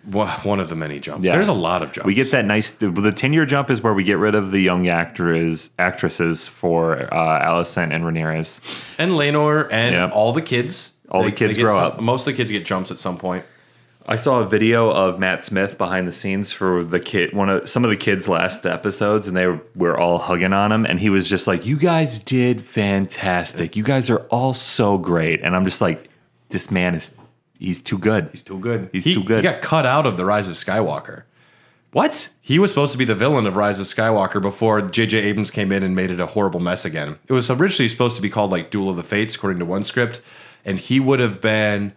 One of the many jumps. Yeah. There's a lot of jumps. We get that nice... The 10-year jump is where we get rid of the young actresses for Alicent and Rhaenyra's. And Laenor and all the kids. All the kids grow up. Most of the kids get jumps at some point. I saw a video of Matt Smith behind the scenes for some of the kids' last episodes, and they were all hugging on him, and he was just like, "You guys did fantastic. You guys are all so great." And I'm just like, this man he's too good. He's too good. He's too good. He got cut out of The Rise of Skywalker. What? He was supposed to be the villain of Rise of Skywalker before J.J. Abrams came in and made it a horrible mess again. It was originally supposed to be called Duel of the Fates, according to one script, and he would have been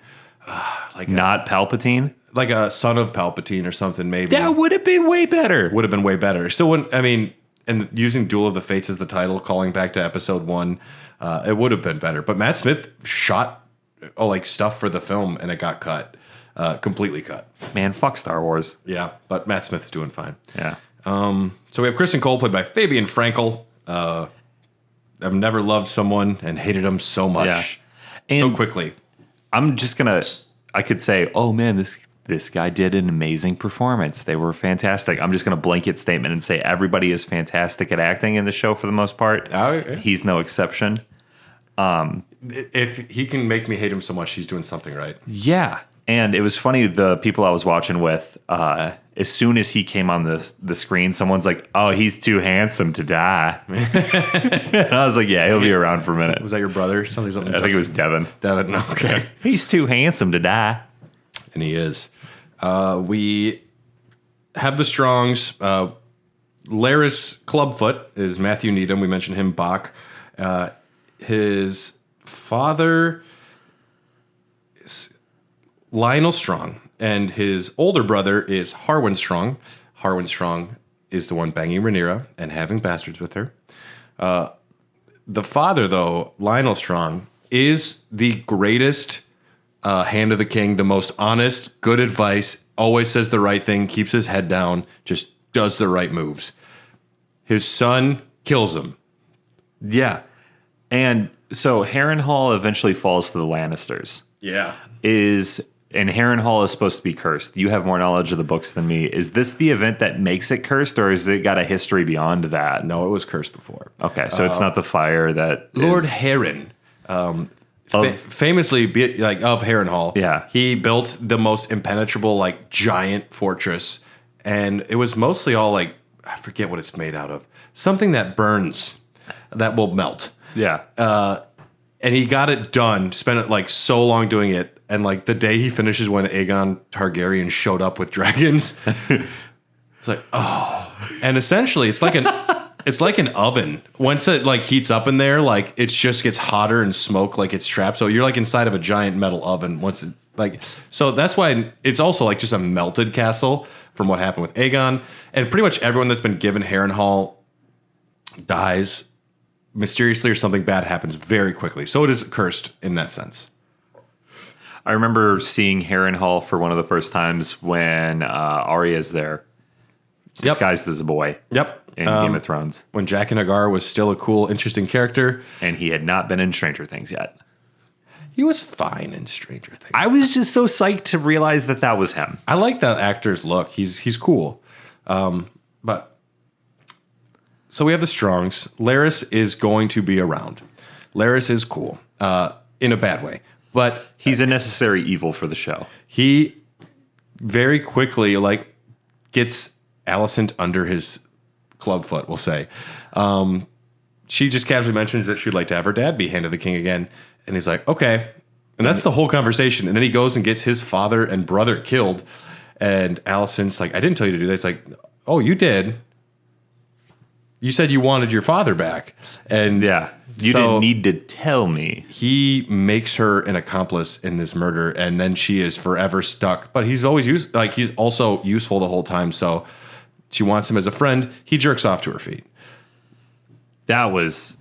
not Palpatine, like a son of Palpatine or something. Maybe that would have been way better. Would have been way better. Still wouldn't. I mean, and using Duel of the Fates as the title, calling back to Episode 1, it would have been better. But Matt Smith shot stuff for the film, and it got cut. Completely cut. Man, fuck Star Wars. Yeah, but Matt Smith's doing fine. Yeah. So we have Kristen Cole played by Fabian Frankel. I've never loved someone and hated him so much so quickly. I'm just I could say, oh man, this guy did an amazing performance. They were fantastic. I'm just gonna blanket statement and say everybody is fantastic at acting in the show for the most part. He's no exception. If he can make me hate him so much, he's doing something right. Yeah. And it was funny, the people I was watching with, as soon as he came on the screen, someone's like, oh, he's too handsome to die. And I was like, yeah, he'll be around for a minute. Was that your brother? Something I think it was Devin. Devin, okay. He's too handsome to die. And he is. We have the Strongs. Larys Clubfoot is Matthew Needham. We mentioned him, Bach. His father is Lionel Strong, and his older brother is Harwin Strong. Harwin Strong is the one banging Rhaenyra and having bastards with her. The father, though, Lionel Strong, is the greatest hand of the king, the most honest, good advice, always says the right thing, keeps his head down, just does the right moves. His son kills him. Yeah. And So Harrenhal eventually falls to the Lannisters. Yeah. And Harrenhal is supposed to be cursed. You have more knowledge of the books than me. Is this the event that makes it cursed, or has it got a history beyond that? No, it was cursed before. Okay, so it's not the fire that Lord Harren, famously of Harrenhal. Yeah. He built the most impenetrable like giant fortress, and it was mostly all like I forget what it's made out of. Something that burns, that will melt. Yeah. And he got it done. Spent it like so long doing it. And like the day he finishes when Aegon Targaryen showed up with dragons, it's like, oh. And essentially it's like an oven. Once it like heats up in there, like it just gets hotter and smoke like it's trapped. So you're like inside of a giant metal oven once it like so that's why it's also like just a melted castle from what happened with Aegon. And pretty much everyone that's been given Harrenhal dies mysteriously or something bad happens very quickly. So it is cursed in that sense. I remember seeing Harrenhal for one of the first times when Arya's there, disguised as a boy. Yep. In Game of Thrones. When Jaqen H'ghar was still a cool, interesting character. And he had not been in Stranger Things yet. He was fine in Stranger Things. I was just so psyched to realize that that was him. I like that actor's look. He's cool. But so we have the Strongs. Larys is going to be around. Larys is cool in a bad way. But he's a necessary evil for the show. He very quickly like gets Alicent under his clubfoot, we'll say. She just casually mentions that she'd like to have her dad be Hand of the King again. And he's like, okay. And that's the whole conversation. And then he goes and gets his father and brother killed. And Alicent's like, I didn't tell you to do that. It's like, oh, you did. You said you wanted your father back. And yeah. You didn't need to tell me. He makes her an accomplice in this murder, and then she is forever stuck. But he's always he's also useful the whole time. So she wants him as a friend. He jerks off to her feet. That was,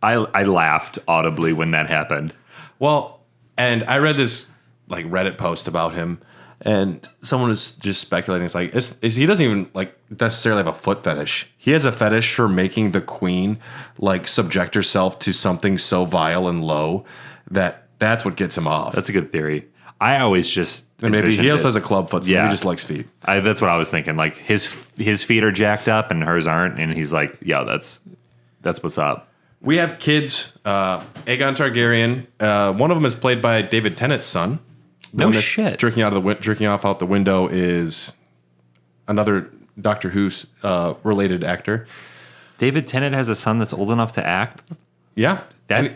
I laughed audibly when that happened. Well, and I read this like Reddit post about him, and someone was just speculating. It's like he doesn't even like necessarily have a foot fetish. He has a fetish for making the queen like subject herself to something so vile and low that's what gets him off. That's a good theory. I always just and maybe he also has a club foot, so maybe he just likes feet. That's what I was thinking. Like his feet are jacked up and hers aren't, and he's like, yeah, that's what's up. We have kids. Aegon Targaryen. One of them is played by David Tennant's son. No shit. Jerking off out the window is another Doctor Who's related actor. David Tennant has a son that's old enough to act. Yeah, damn.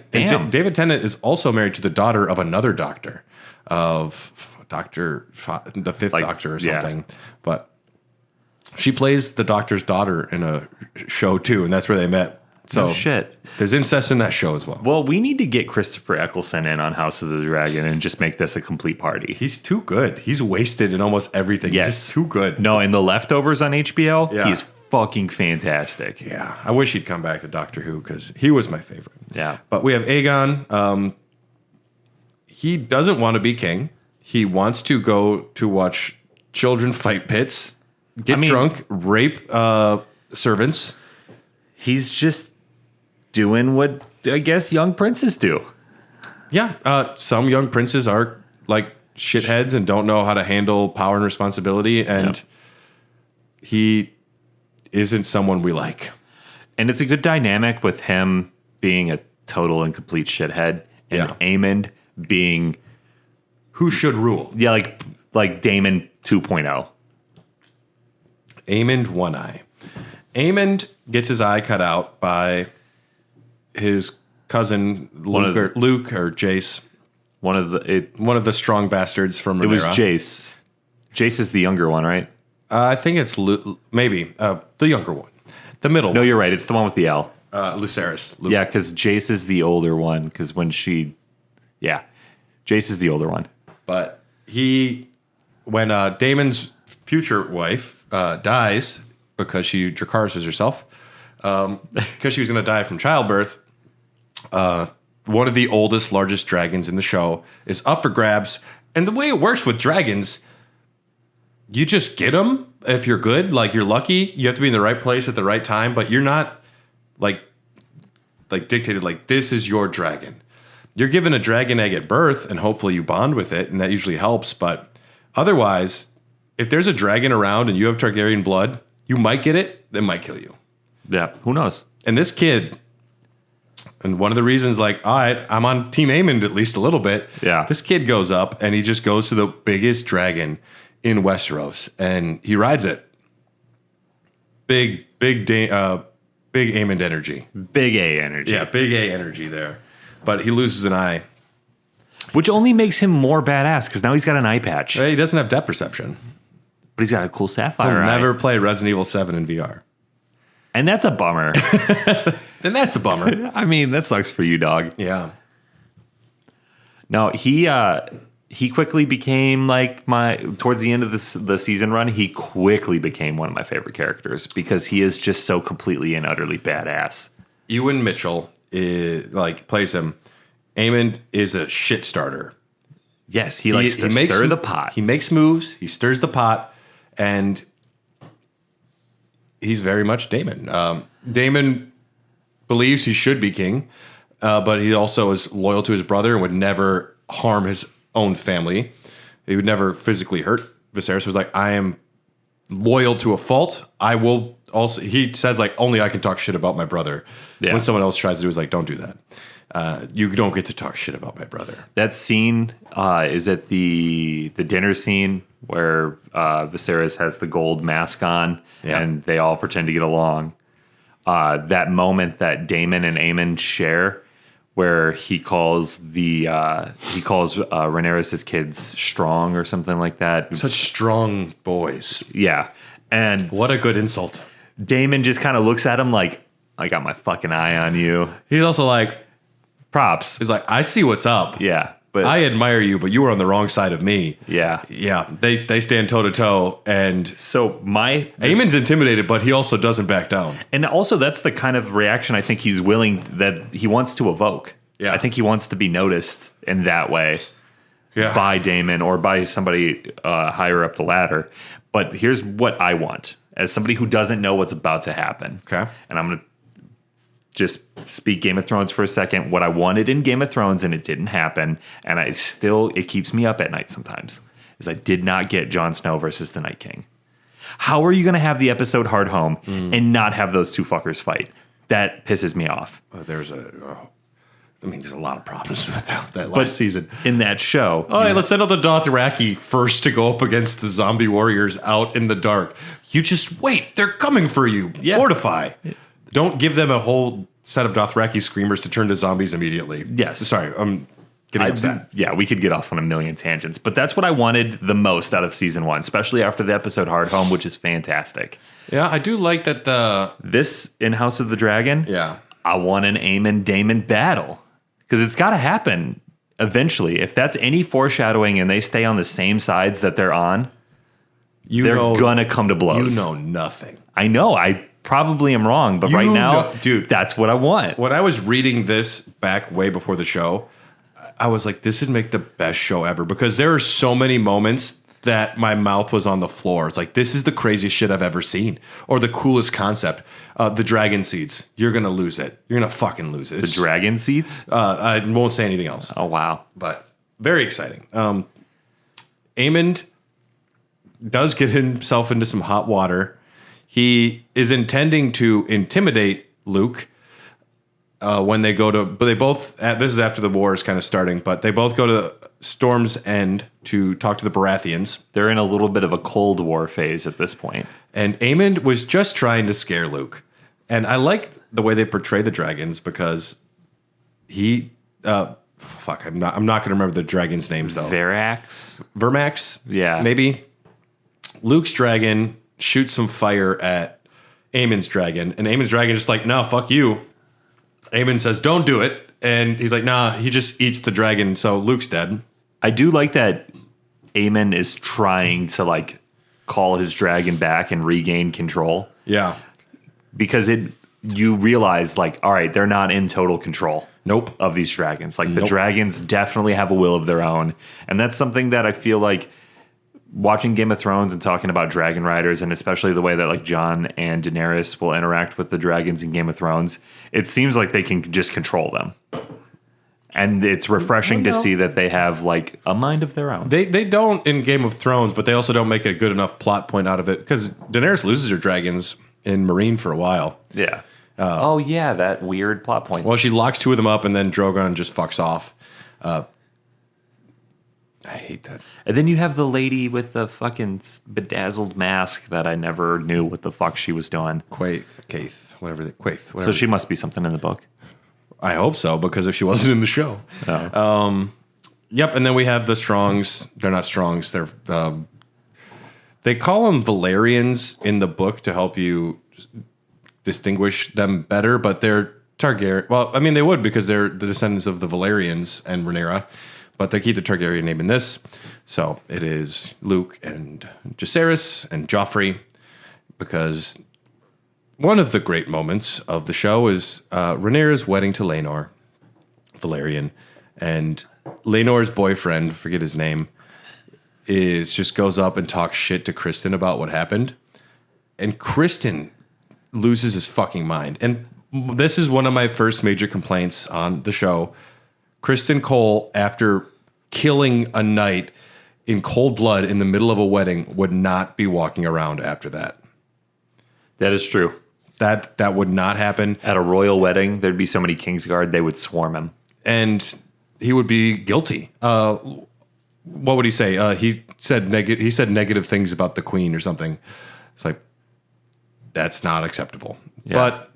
David Tennant is also married to the daughter of another doctor, of the fifth Doctor or something. Yeah. But she plays the Doctor's daughter in a show too, and that's where they met. So no shit. There's incest in that show as well. Well, we need to get Christopher Eccleston in on House of the Dragon and just make this a complete party. He's too good. He's wasted in almost everything. Yes. He's just too good. No, in The Leftovers on HBO, yeah. He's fucking fantastic. Yeah. I wish he'd come back to Doctor Who because he was my favorite. Yeah. But we have Aegon. He doesn't want to be king. He wants to go to watch children fight pits, get drunk, rape servants. He's just doing what I guess young princes do. Yeah, some young princes are like shitheads and don't know how to handle power and responsibility, and he isn't someone we like. And it's a good dynamic with him being a total and complete shithead, and Aemond being who should rule. Yeah, like Daemon 2.0. Aemond One Eye. Aemond gets his eye cut out by his cousin Luke or Jace. One of the strong bastards from Rhaenyra. It was Jace. Jace is the younger one, right? I think it's maybe the younger one. The middle one. No, you're right. It's the one with the L. Lucerys. Luke. Yeah, because Jace is the older one. Because Jace is the older one. But when Daemon's future wife dies because she Dracarys herself, because she was going to die from childbirth, one of the oldest, largest dragons in the show is up for grabs. And the way it works with dragons, you just get them if you're good. Like, you're lucky. You have to be in the right place at the right time, but you're not like like dictated, like, this is your dragon. You're given a dragon egg at birth, and hopefully you bond with it, and that usually helps. But otherwise, if there's a dragon around and you have Targaryen blood, you might get it, that might kill you. Yeah, who knows? And this kid, and one of the reasons, like, all right, I'm on Team Aemond at least a little bit. Yeah. This kid goes up and he just goes to the biggest dragon in Westeros and he rides it. Big Aemond energy. Big A energy. Yeah, big A energy there. But he loses an eye. Which only makes him more badass because now he's got an eye patch. He doesn't have depth perception. But he's got a cool sapphire He'll eye. never play Resident Evil 7 in VR. And that's a bummer. And that's a bummer. I mean, that sucks for you, dog. Yeah. No, he quickly became like towards the end of the season run, he quickly became one of my favorite characters because he is just so completely and utterly badass. Ewan Mitchell plays him. Aemond is a shit starter. Yes, he likes to stir the pot. He makes moves, he stirs the pot, and he's very much Daemon. Daemon believes he should be king, but he also is loyal to his brother and would never harm his own family. He would never physically hurt Viserys. Was like, I am loyal to a fault. I will also, he says, like, only I can talk shit about my brother. Yeah. When someone else tries to do it, he's like, don't do that. You don't get to talk shit about my brother. That scene is at the dinner scene where Viserys has the gold mask on and they all pretend to get along. That moment that Daemon and Aemond share, where he calls Rhaenyra's kids strong or something like that. Such strong boys. Yeah, and What a good insult. Daemon just kind of looks at him like, I got my fucking eye on you. He's also like, Props. he's like, I see what's up. Yeah, but I admire you, but you were on the wrong side of me. yeah. Yeah, they stand toe to toe, and So Aemon's intimidated, but he also doesn't back down. And also, that's the kind of reaction I think he's that he wants to evoke. Yeah. I think he wants to be noticed in that way by Daemon or by somebody higher up the ladder. But here's what I want as somebody who doesn't know what's about to happen. Okay. And I'm going to just speak Game of Thrones for a second. What I wanted in Game of Thrones, and it didn't happen, and it keeps me up at night sometimes, is I did not get Jon Snow versus the Night King. How are you going to have the episode Hard Home and not have those two fuckers fight? That pisses me off. There's a lot of problems with that last season. In that show, All right, let's send out the Dothraki first to go up against the zombie warriors out in the dark. You just wait. They're coming for you. Yeah. Fortify. Don't give them a whole set of Dothraki screamers to turn to zombies immediately. Yes. Sorry, I'm getting upset. Yeah, we could get off on a million tangents, but that's what I wanted the most out of season 1, especially after the episode Hard Home, which is fantastic. Yeah, I do like that This in House of the Dragon, Yeah. I want an Daemon battle because it's got to happen eventually. If that's any foreshadowing and they stay on the same sides that they're on, they're gonna come to blows. You know nothing. I know. I probably am wrong, but right now, dude, that's what I want. When I was reading this back way before the show, I was like, this would make the best show ever because there are so many moments that my mouth was on the floor. It's like, this is the craziest shit I've ever seen or the coolest concept. The dragon seeds. You're going to lose it. You're going to fucking lose it. The dragon seats? I won't say anything else. Oh, wow. But very exciting. Aemond does get himself into some hot water. He is intending to intimidate Luke when they go to, but they both, this is after the war is kind of starting, but they both go to Storm's End to talk to the Baratheons. They're in a little bit of a Cold War phase at this point. And Aemond was just trying to scare Luke. And I like the way they portray the dragons because I'm not going to remember the dragons' names though. Vermax? Yeah. Maybe. Luke's dragon shoots some fire at Aemon's dragon, and Aemon's dragon is just like, no, fuck you. Aemon says, don't do it. And he's like, nah, he just eats the dragon, so Luke's dead. I do like that Aemon is trying to like call his dragon back and regain control. Yeah. Because you realize like, all right, they're not in total control. Nope. Of these dragons. Like the dragons definitely have a will of their own. And that's something that I feel like watching Game of Thrones and talking about dragon riders, and especially the way that like Jon and Daenerys will interact with the dragons in Game of Thrones, it seems like they can just control them. And it's refreshing to see that they have like a mind of their own. They don't in Game of Thrones, but they also don't make a good enough plot point out of it because Daenerys loses her dragons in Meereen for a while. Yeah. Oh yeah, that weird plot point. Well, she locks two of them up, and then Drogon just fucks off. I hate that. And then you have the lady with the fucking bedazzled mask that I never knew what the fuck she was doing. Quaithe, whatever. So she must be something in the book. I hope so, because if she wasn't in the show. Oh. Yep, and then we have the Strongs. They're not Strongs. They're they call them Valerians in the book to help you distinguish them better, but they're Targaryen. Well, I mean, they would because they're the descendants of the Valerians and Rhaenyra, but they keep the Targaryen name in this. So it is Luke and Jacaerys and Joffrey, because one of the great moments of the show is Rhaenyra's wedding to Laenor, Valerian, and Laenor's boyfriend, forget his name, just goes up and talks shit to Kristen about what happened, and Kristen loses his fucking mind. And this is one of my first major complaints on the show. Kristen Cole, after killing a knight in cold blood in the middle of a wedding, would not be walking around after that. That is true. That would not happen. At a royal wedding, there'd be so many Kingsguard, they would swarm him. And he would be guilty. What would he say? He said negative things about the queen or something. It's like, that's not acceptable. Yeah. But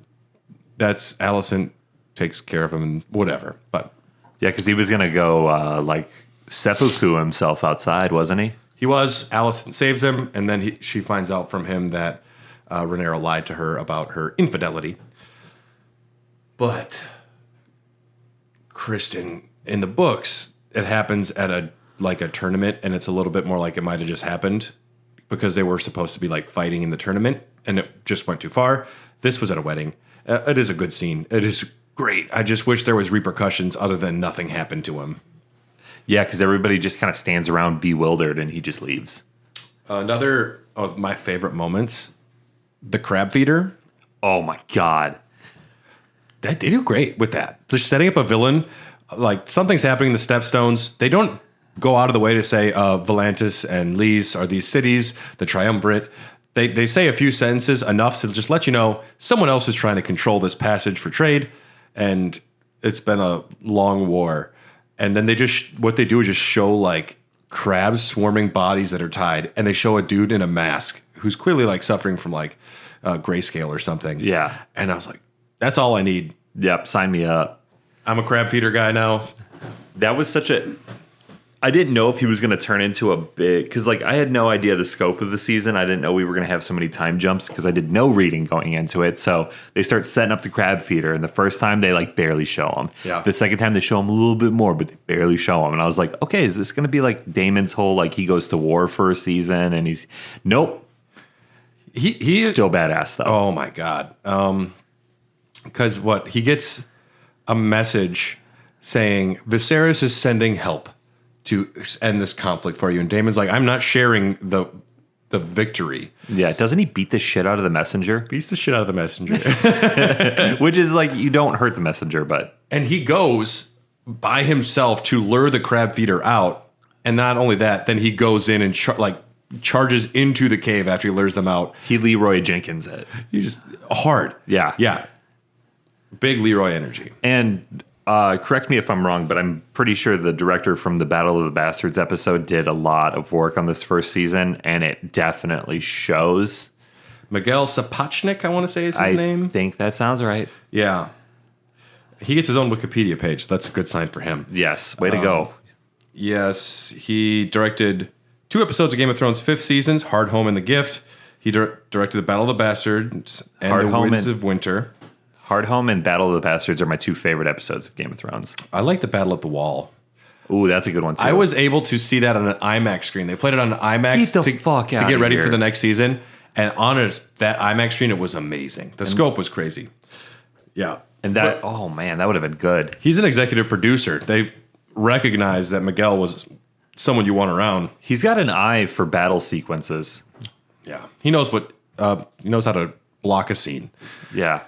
that's Alicent takes care of him and whatever. But yeah, because he was going to go like seppuku himself outside, wasn't he? He was. Alicent saves him, and then she finds out from him that Rhaenyra lied to her about her infidelity. But Kristen, in the books, it happens at a tournament, and it's a little bit more like it might have just happened because they were supposed to be like fighting in the tournament, and it just went too far. This was at a wedding. It is a good scene. It is great. I just wish there was repercussions other than nothing happened to him. Yeah, because everybody just kind of stands around bewildered, and he just leaves. Another of my favorite moments, the crab feeder. Oh my God. They do great with that. Just setting up a villain, like something's happening in the Stepstones. They don't go out of the way to say Volantis and Lys are these cities, the Triumvirate. They say a few sentences enough to just let you know someone else is trying to control this passage for trade, and it's been a long war. And then what they do is just show like crabs swarming bodies that are tied, and they show a dude in a mask who's clearly like suffering from like grayscale or something. Yeah. And I was like, that's all I need. Yep, sign me up. I'm a crab feeder guy now. That was such a... I didn't know if he was going to turn into a big... Because like I had no idea the scope of the season. I didn't know we were going to have so many time jumps because I did no reading going into it. So they start setting up the crab feeder, and the first time they like barely show him. Yeah. The second time they show him a little bit more, but they barely show him. And I was like, okay, is this going to be like Daemon's whole like he goes to war for a season and he's... Nope. He's still badass though. Oh my God. Because he gets a message saying Viserys is sending help to end this conflict for you, and Daemon's like, I'm not sharing the victory. Yeah, doesn't he beat the shit out of the messenger? Beats the shit out of the messenger. Which is like, you don't hurt the messenger, but... And he goes by himself to lure the crab feeder out, and not only that, then he goes in and charges into the cave after he lures them out. He Leroy Jenkins it. He just... hard. Yeah. Yeah. Big Leroy energy. And correct me if I'm wrong, but I'm pretty sure the director from the Battle of the Bastards episode did a lot of work on this first season, and it definitely shows. Miguel Sapochnik, I want to say is his name. I think that sounds right. Yeah. He gets his own Wikipedia page. That's a good sign for him. Yes. Way to go. Yes. He directed 2 episodes of Game of Thrones' 5th seasons, Hard Home and The Gift. He directed the Battle of the Bastards and The Winds of Winter. Hard Home and Battle of the Bastards are my 2 favorite episodes of Game of Thrones. I like the Battle at the Wall. Ooh, that's a good one too. I was able to see that on an IMAX screen. They played it on an IMAX to get ready for the next season. And on that IMAX screen, it was amazing. The scope was crazy. Yeah. And oh man, that would have been good. He's an executive producer. They recognized that Miguel was someone you want around. He's got an eye for battle sequences. Yeah, he knows he knows how to block a scene. Yeah.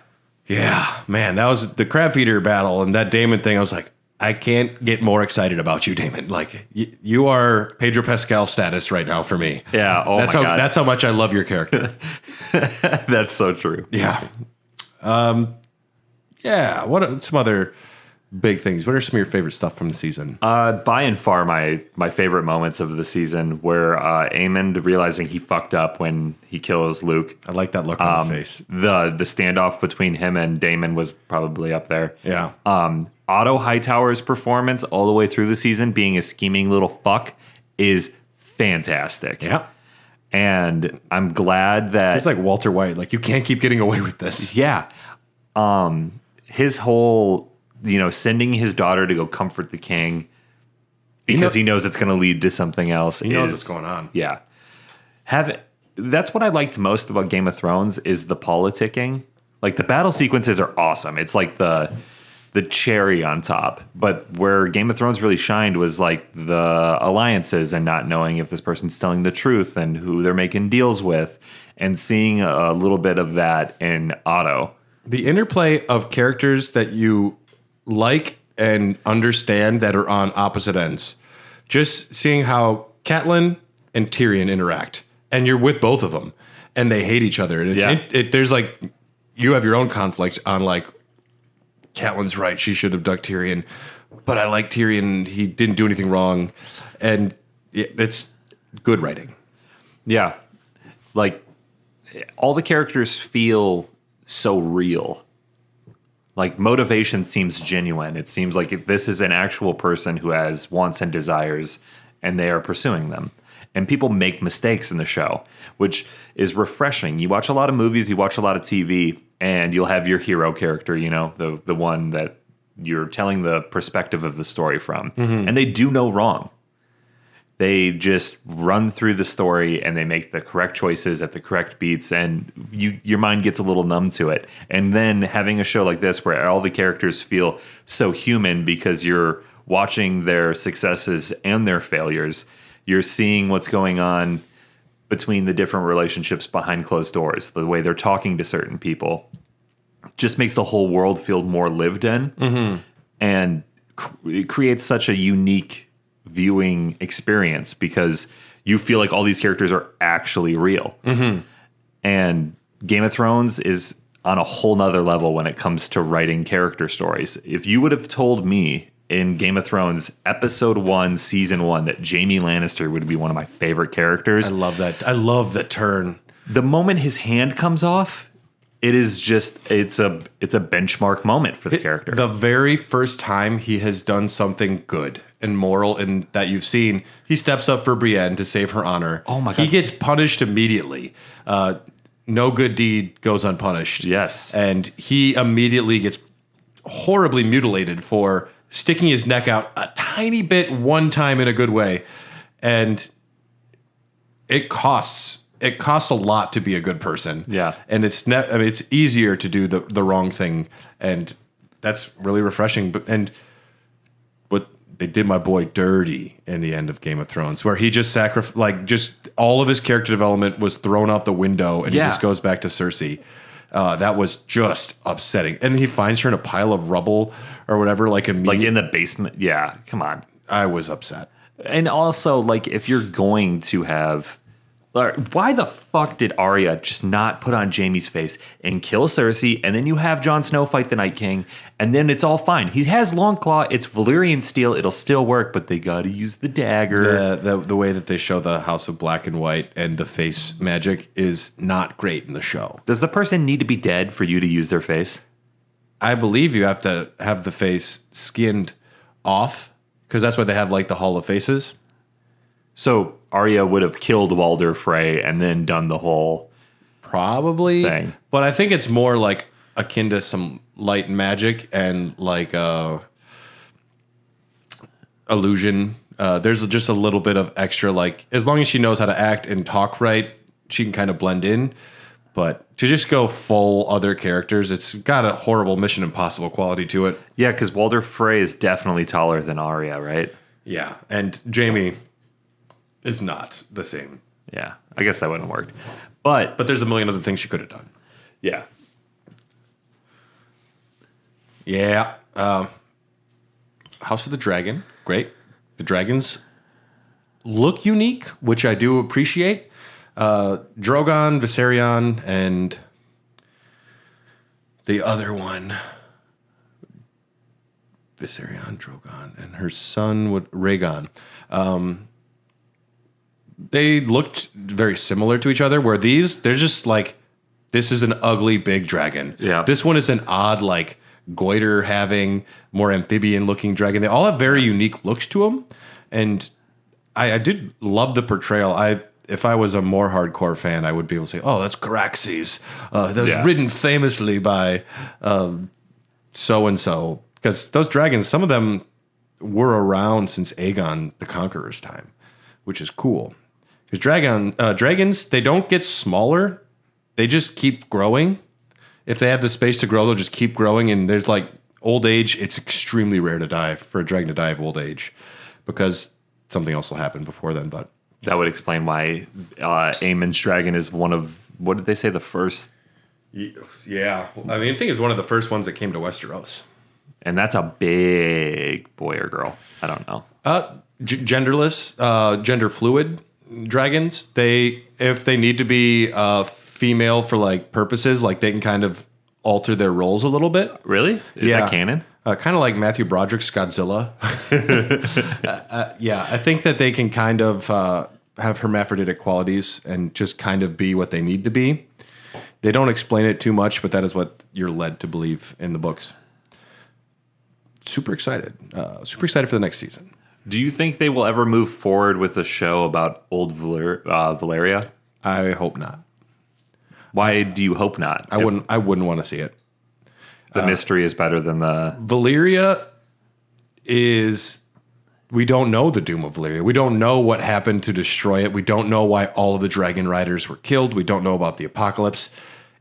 Yeah, man, that was the crab feeder battle and that Daemon thing. I was like, I can't get more excited about you, Daemon. Like you are Pedro Pascal status right now for me. Yeah. Oh that's my how God. that's how much I love your character. That's so true. Yeah. Yeah. What are some other big things? What are some of your favorite stuff from the season? By and far, my favorite moments of the season were Aemond realizing he fucked up when he kills Luke. I like that look on his face. The standoff between him and Daemon was probably up there. Yeah. Otto Hightower's performance all the way through the season, being a scheming little fuck, is fantastic. Yeah. And I'm glad that It's like Walter White. Like, you can't keep getting away with this. yeah, his whole sending his daughter to go comfort the king because he knows it's going to lead to something else. He knows what's going on. Yeah, that's what I liked most about Game of Thrones is the politicking. Like the battle sequences are awesome. It's like the cherry on top. But where Game of Thrones really shined was like the alliances and not knowing if this person's telling the truth and who they're making deals with, and seeing a little bit of that in Otto. The interplay of characters that you like and understand that are on opposite ends. Just seeing how Catelyn and Tyrion interact, and you're with both of them, and they hate each other. And there's like, you have your own conflict on like, Catelyn's right, she should have ducked Tyrion, but I like Tyrion, he didn't do anything wrong, and it's good writing. Yeah, like all the characters feel so real. Like motivation seems genuine. It seems like this is an actual person who has wants and desires, and they are pursuing them. And people make mistakes in the show, which is refreshing. You watch a lot of movies, you watch a lot of TV, and you'll have your hero character, the one that you're telling the perspective of the story from. Mm-hmm. And they do no wrong. They just run through the story and they make the correct choices at the correct beats, and your mind gets a little numb to it. And then having a show like this where all the characters feel so human because you're watching their successes and their failures, you're seeing what's going on between the different relationships behind closed doors, the way they're talking to certain people, just makes the whole world feel more lived in. Mm-hmm. And it creates such a unique viewing experience because you feel like all these characters are actually real. Mm-hmm. And Game of Thrones is on a whole nother level when it comes to writing character stories. If you would have told me in Game of Thrones episode 1, season 1, that Jaime Lannister would be one of my favorite characters. I love that. I love the turn. The moment his hand comes off, it is just, it's a benchmark moment for the character. The very first time he has done something good and moral and that you've seen, he steps up for Brienne to save her honor. Oh my God. He gets punished immediately. No good deed goes unpunished. Yes. And he immediately gets horribly mutilated for sticking his neck out a tiny bit one time in a good way. And it costs a lot to be a good person. Yeah. And it's easier to do the wrong thing. And that's really refreshing. And what they did my boy dirty in the end of Game of Thrones, where he just just all of his character development was thrown out the window and he just goes back to Cersei. That was just upsetting. And he finds her in a pile of rubble or whatever, like in the basement. Yeah, come on. I was upset. And also, like, if you're going to have... Why the fuck did Arya just not put on Jaime's face and kill Cersei, and then you have Jon Snow fight the Night King, and then it's all fine? He has Longclaw, it's Valyrian steel, it'll still work, but they gotta use the dagger. The way that they show the House of Black and White and the face magic is not great in the show. Does the person need to be dead for you to use their face? I believe you have to have the face skinned off, because that's why they have like the Hall of Faces. So Arya would have killed Walder Frey and then done the whole probably thing. But I think it's more like akin to some light magic and like illusion. There's just a little bit of extra, like, as long as she knows how to act and talk right, she can kind of blend in. But to just go full other characters, it's got a horrible Mission Impossible quality to it. Yeah, because Walder Frey is definitely taller than Arya, right? Yeah, and Jaime is not the same. Yeah, I guess that wouldn't have worked. But there's a million other things she could have done. Yeah. Yeah. House of the Dragon. Great. The dragons look unique, which I do appreciate. Drogon, Viserion, and the other one. Viserion, Drogon, and her son, Rhaegon. They looked very similar to each other, where they're just like, this is an ugly big dragon. Yeah. This one is an odd, like, goiter having, more amphibian looking dragon. They all have very unique looks to them. And I did love the portrayal. If I was a more hardcore fan, I would be able to say, oh, that's Caraxes. That was ridden famously by so-and-so. Because those dragons, some of them were around since Aegon the Conqueror's time, which is cool. Because dragons, they don't get smaller. They just keep growing. If they have the space to grow, they'll just keep growing. And there's like old age. It's extremely rare to die, for a dragon to die of old age, because something else will happen before then. But that would explain why Aemon's dragon is one of, what did they say, the first? Yeah. I mean, I think it's one of the first ones that came to Westeros. And that's a big boy or girl. I don't know. Genderless, gender fluid dragons. If they need to be female for like purposes, like they can kind of alter their roles a little bit. Really? Is that canon? Kind of like Matthew Broderick's Godzilla. Yeah, I think that they can kind of have hermaphroditic qualities and just kind of be what they need to be. They don't explain it too much, but that is what you're led to believe in the books. Super excited. Super excited for the next season. Do you think they will ever move forward with a show about old Valyria? I hope not. Why do you hope not? I wouldn't want to see it. The mystery is better than the... Valyria is... We don't know the doom of Valyria. We don't know what happened to destroy it. We don't know why all of the dragon riders were killed. We don't know about the apocalypse.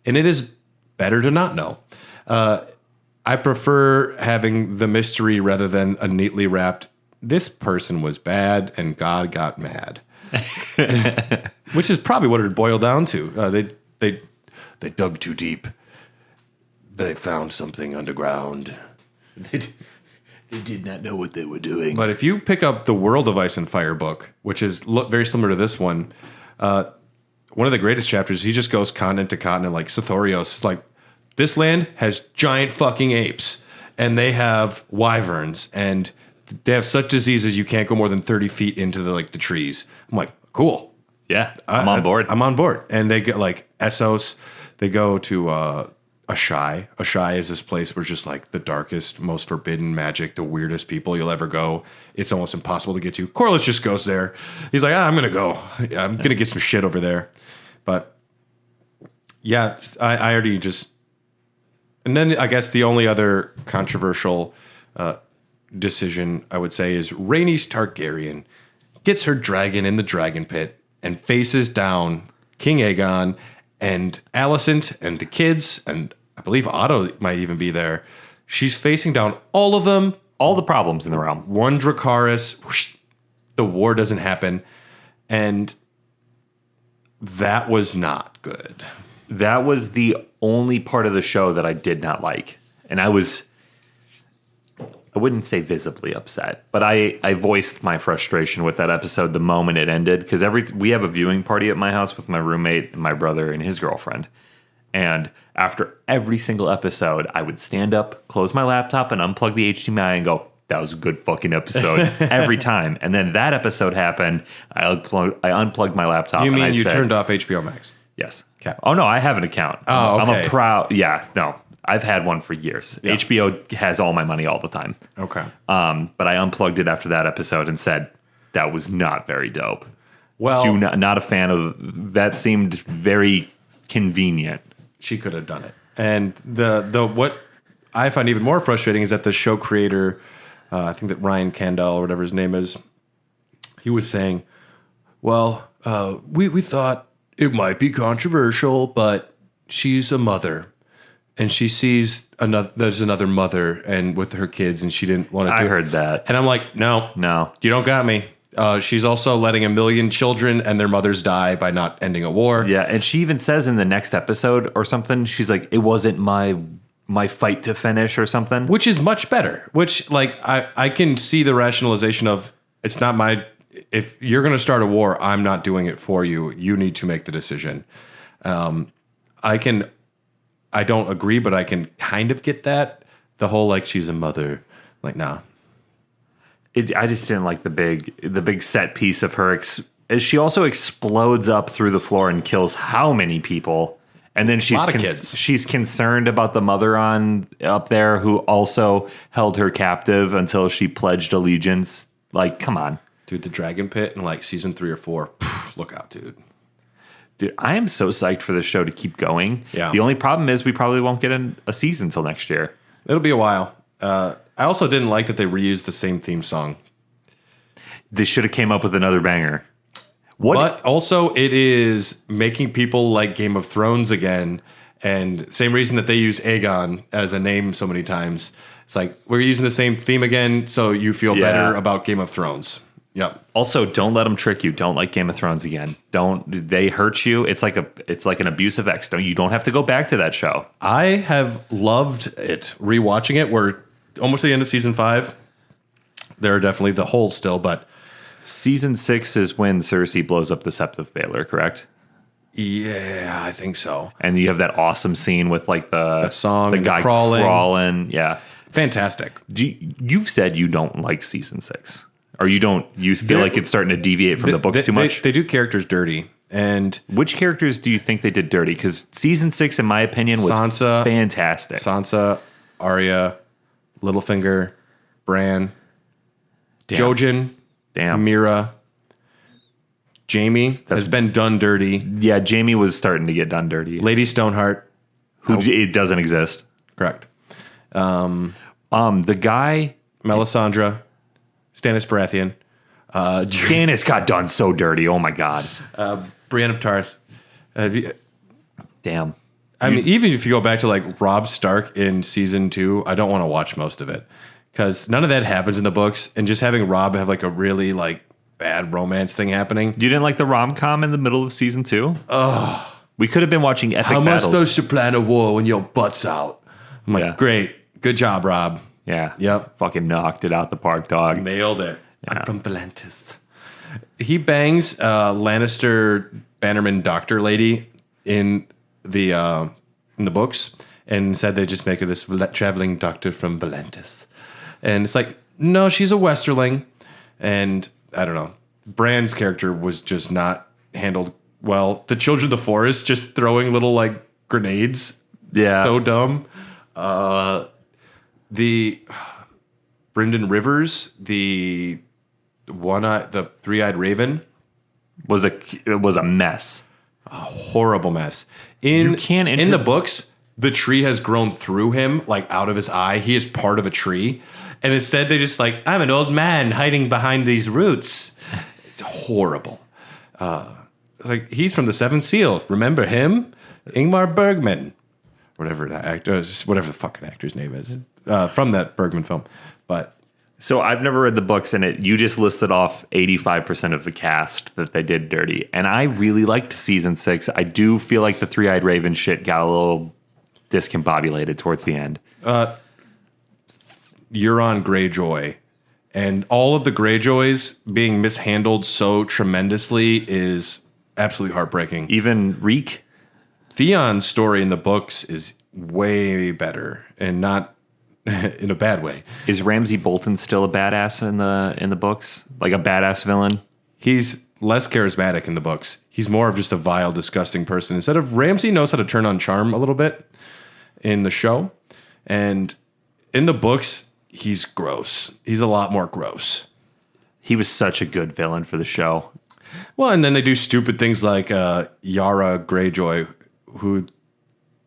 And it is better to not know. I prefer having the mystery rather than a neatly wrapped, this person was bad and God got mad. Which is probably what it boiled down to. They dug too deep. They found something underground. They did not know what they were doing. But if you pick up the World of Ice and Fire book, which is very similar to this one, one of the greatest chapters, he just goes continent to continent, like Sithorios. It's like, this land has giant fucking apes, and they have wyverns, and they have such diseases you can't go more than 30 feet into the trees. I'm like, cool. Yeah, I'm on board. I'm on board. And they get like Essos. They go to Ashai. Ashai is this place where just like the darkest, most forbidden magic, the weirdest people you'll ever go. It's almost impossible to get to. Corlys just goes there. He's like, I'm going to go. I'm going to get some shit over there. But yeah, I already just... And then I guess the only other controversial decision I would say is Rhaenys Targaryen gets her dragon in the dragon pit and faces down King Aegon and Alicent and the kids, and I believe Otto might even be there. She's facing down all of them. All the problems in the realm. One Dracarys. Whoosh, the war doesn't happen. And that was not good. That was the only part of the show that I did not like. And I wouldn't say visibly upset, but I voiced my frustration with that episode the moment it ended, because we have a viewing party at my house with my roommate and my brother and his girlfriend. And after every single episode, I would stand up, close my laptop, and unplug the HDMI and go, that was a good fucking episode every time. And then that episode happened. I unplugged my laptop. You mean and you said, turned off HBO Max? Yes. Okay. Oh, no, I have an account. Oh, okay. I'm a proud... Yeah, no. I've had one for years. Yeah. HBO has all my money all the time. Okay. But I unplugged it after that episode and said, that was not very dope. Well... Not a fan of... That seemed very convenient. She could have done it. And the what I find even more frustrating is that the show creator, I think that Ryan Kandel or whatever his name is, he was saying, well, we thought it might be controversial, but she's a mother. And she sees there's another mother and with her kids, and she didn't want to do it. I heard that. And I'm like, no, you don't got me. She's also letting 1 million children and their mothers die by not ending a war. Yeah, and she even says in the next episode or something, she's like, it wasn't my fight to finish or something. Which is much better. Which, like, I can see the rationalization of, it's not my... If you're going to start a war, I'm not doing it for you. You need to make the decision. I don't agree, but I can kind of get that. The whole, like, she's a mother. Like, nah. I just didn't like the big set piece of her. She also explodes up through the floor and kills how many people? And then she's concerned about the mother up there who also held her captive until she pledged allegiance. Like, come on. Dude, the dragon pit in like season 3 or 4. Look out, dude. Dude, I am so psyched for this show to keep going. Yeah. The only problem is we probably won't get a season until next year. It'll be a while. I also didn't like that they reused the same theme song. They should have came up with another banger. But also, it is making people like Game of Thrones again. And same reason that they use Aegon as a name so many times. It's like, we're using the same theme again, so you feel better about Game of Thrones. Yep. Also, don't let them trick you. Don't like Game of Thrones again. They hurt you. It's like an abusive ex. You don't have to go back to that show. I have loved it. Rewatching it, we're almost at the end of season 5. There are definitely the holes still, but season 6 is when Cersei blows up the Sept of Baelor, correct? Yeah, I think so. And you have that awesome scene with like the song, the guy crawling. Yeah, fantastic. You've said you don't like season 6. Or you feel like it's starting to deviate from the books too much? They do characters dirty. And which characters do you think they did dirty? Because season 6, in my opinion, was Sansa, fantastic. Sansa, Arya, Littlefinger, Bran, Jojen, Mira, Jaime has been done dirty. Yeah, Jaime was starting to get done dirty. Lady Stoneheart. It doesn't exist. Correct. The guy... Melisandre. Stannis Baratheon. Stannis got done so dirty. Oh, my God. Brienne of Tarth. Damn. I mean, even if you go back to like Robb Stark in season 2, I don't want to watch most of it because none of that happens in the books. And just having Robb have like a really like bad romance thing happening. You didn't like the rom-com in the middle of season 2? Oh. We could have been watching epic battles. How am I supposed to plan a war when your butt's out? I'm like, great. Good job, Robb. Yeah. Yep. Fucking knocked it out the park, dog. Nailed it. Yeah. I'm from Valentis. He bangs Lannister Bannerman doctor lady in the books and said they just make her this traveling doctor from Valentis. And it's like, no, she's a Westerling. And I don't know. Bran's character was just not handled well. The Children of the Forest just throwing little like grenades. Yeah. So dumb. The Brynden Rivers, the three-eyed raven, was a mess. A horrible mess. In the books, the tree has grown through him, like out of his eye. He is part of a tree. And instead they just like, I'm an old man hiding behind these roots. It's horrible. Like he's from the Seventh Seal. Remember him? Ingmar Bergman. Whatever the fucking actor's name is. From that Bergman film. But so I've never read the books, and you just listed off 85% of the cast that they did dirty. And I really liked season 6. I do feel like the three-eyed raven shit got a little discombobulated towards the end. Euron Greyjoy. And all of the Greyjoys being mishandled so tremendously is absolutely heartbreaking. Even Reek? Theon's story in the books is way better, and not in a bad way. Is Ramsay Bolton still a badass in the books? Like a badass villain? He's less charismatic in the books. He's more of just a vile, disgusting person. Instead of Ramsay knows how to turn on charm a little bit in the show. And in the books, he's gross. He's a lot more gross. He was such a good villain for the show. Well, and then they do stupid things like Yara Greyjoy, who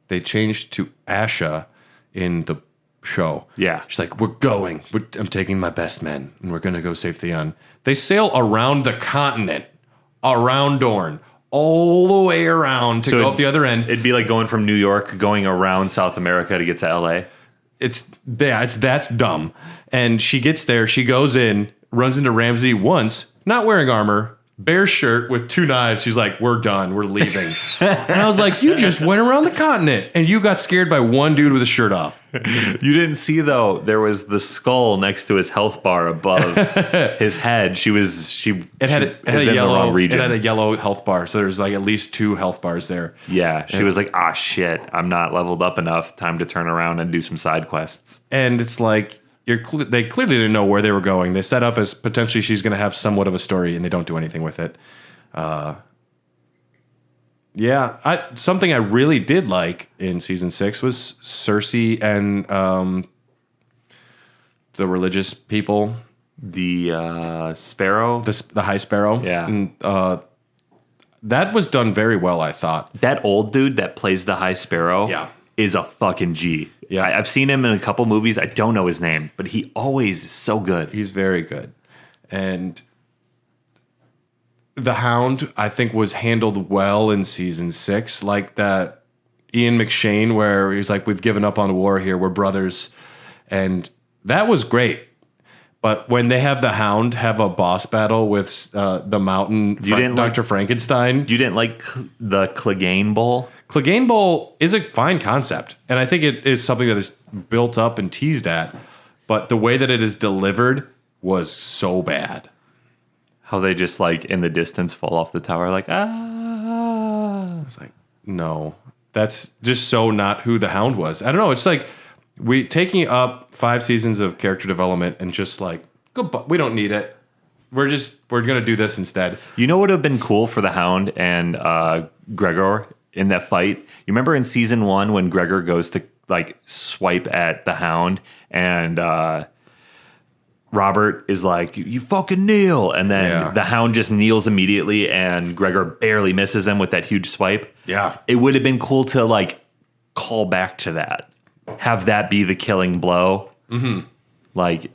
they changed to Asha in the show. Yeah. She's like, I'm taking my best men, and we're going to go save Theon. They sail around the continent, around Dorne, all the way around to go up the other end. It'd be like going from New York, going around South America to get to LA. That's dumb. And she gets there, she goes in, runs into Ramsay once, not wearing armor, bare shirt with 2 knives. She's like, we're done. We're leaving. And I was like, you just went around the continent and you got scared by one dude with a shirt off. You didn't see, though, there was the skull next to his health bar above his head. It had a yellow health bar. So there's like at least 2 health bars there. Yeah. She was like, shit, I'm not leveled up enough. Time to turn around and do some side quests. And it's like, they clearly didn't know where they were going. They set up as potentially she's going to have somewhat of a story, and they don't do anything with it. Something I really did like in season 6 was Cersei and the religious people, the Sparrow, the High Sparrow. Yeah, and, that was done very well, I thought. That old dude that plays the High Sparrow, is a fucking G. Yeah, I've seen him in a couple movies. I don't know his name, but he always is so good. He's very good. And the Hound, I think, was handled well in season 6. Like that Ian McShane, where he's like, we've given up on war here. We're brothers. And that was great. But when they have the Hound have a boss battle with the Mountain, Dr. Frankenstein. You didn't like the Clegane Bowl? Clegane Bowl is a fine concept. And I think it is something that is built up and teased at. But the way that it is delivered was so bad. How they just like in the distance fall off the tower like, It's like, no. That's just so not who the Hound was. I don't know. It's like we taking up 5 seasons of character development and just like, goodbye, we don't need it. We're going to do this instead. You know what would have been cool for the Hound and Gregor in that fight? You remember in season 1 when Gregor goes to like swipe at the Hound and Robert is like, you fucking kneel. And then the Hound just kneels immediately and Gregor barely misses him with that huge swipe. Yeah. It would have been cool to like call back to that. Have that be the killing blow. Mm-hmm. Like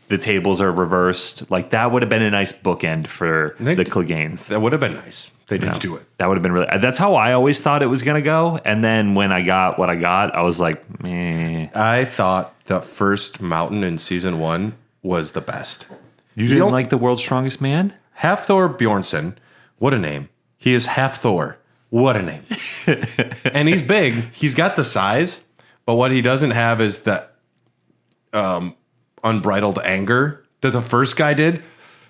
the tables are reversed. Like that would have been a nice bookend for the Cleganes. That would have been nice. They didn't do it. That would have been really... That's how I always thought it was going to go. And then when I got what I got, I was like, meh. I thought the first Mountain in season 1 was the best. You didn't like the World's Strongest Man? Half-Thor Bjornsson. What a name. He is half Thor. What a name. And he's big. He's got the size. But what he doesn't have is that unbridled anger that the first guy did.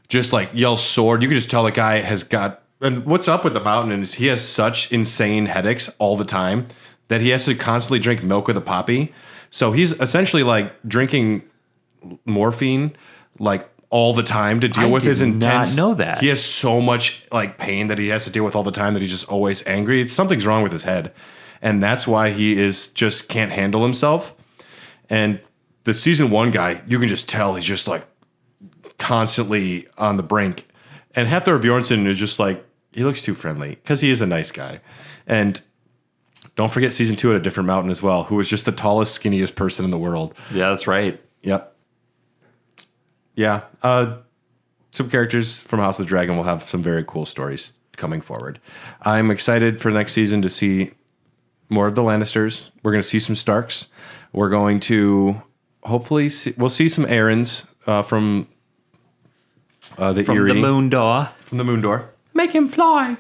Just like yell sword. You can just tell the guy has got... And what's up with the Mountain is he has such insane headaches all the time that he has to constantly drink milk with a poppy. So he's essentially like drinking morphine like all the time to deal with his intense... I did not know that. He has so much like pain that he has to deal with all the time that he's just always angry. Something's wrong with his head. And that's why he is just can't handle himself. And the season 1 guy, you can just tell he's just like constantly on the brink. And Halfthor Bjornsson is just like, he looks too friendly because he is a nice guy. And don't forget season 2 at a different Mountain as well, who was just the tallest, skinniest person in the world. Yeah, that's right. Yep. Yeah. Some characters from House of the Dragon will have some very cool stories coming forward. I'm excited for next season to see more of the Lannisters. We're going to see some Starks. We're going to hopefully we'll see some Aarons from the Eyrie. The Moon Door. From the Moon Door. Make him fly.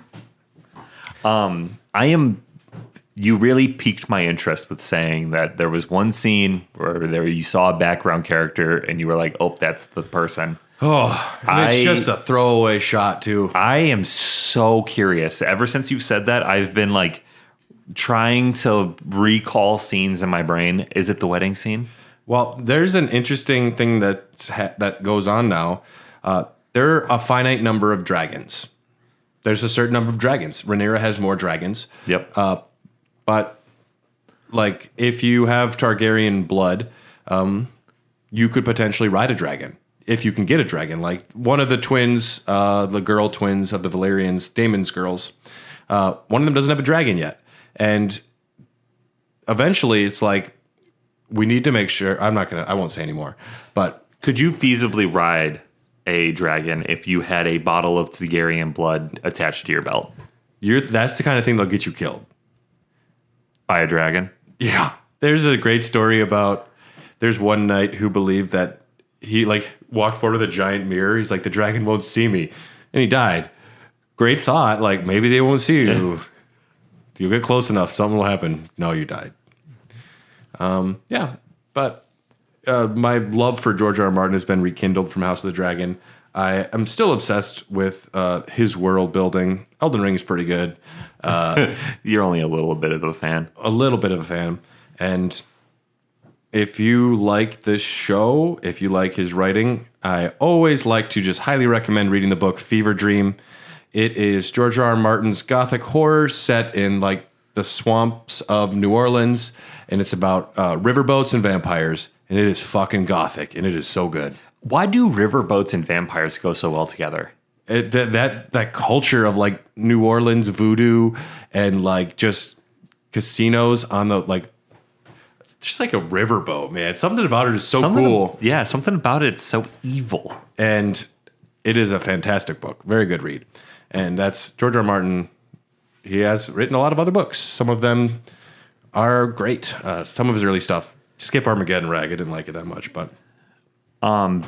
You really piqued my interest with saying that there was one scene where you saw a background character and you were like, oh, that's the person. Oh, and it's just a throwaway shot too. I am so curious. Ever since you said that, I've been like trying to recall scenes in my brain. Is it the wedding scene? Well, there's an interesting thing that goes on now. There are a finite number of dragons. There's a certain number of dragons. Rhaenyra has more dragons. Yep. But like if you have Targaryen blood, you could potentially ride a dragon if you can get a dragon. Like one of the twins, the girl twins of the Valerians, Daemon's girls, one of them doesn't have a dragon yet. And eventually it's like, we need to make sure, I won't say anymore, but could you feasibly ride a dragon if you had a bottle of Targaryen blood attached to your belt? That's the kind of thing that'll get you killed. By a dragon? Yeah. There's a great story about, there's one knight who believed that he, like, walked forward with a giant mirror. He's like, the dragon won't see me. And he died. Great thought. Like, maybe they won't see you. You get close enough, something will happen. No, you died. Yeah, but my love for George R. R. Martin has been rekindled from House of the Dragon. I am still obsessed with his world building. Elden Ring is pretty good. You're only a little bit of a fan. A little bit of a fan. And if you like this show, if you like his writing, I always like to just highly recommend reading the book Fever Dream. It is George R. R. Martin's gothic horror set in like the swamps of New Orleans, and it's about riverboats and vampires, and it is fucking gothic, and it is so good. Why do riverboats and vampires go so well together? That culture of like New Orleans voodoo and like just casinos on the like, it's just like a riverboat, man. Something about it is so cool. Yeah, something about it's so evil. And it is a fantastic book. Very good read. And that's George R. R. Martin. He has written a lot of other books. Some of them are great. Some of his early stuff, skip Armageddon Rag. I didn't like it that much, but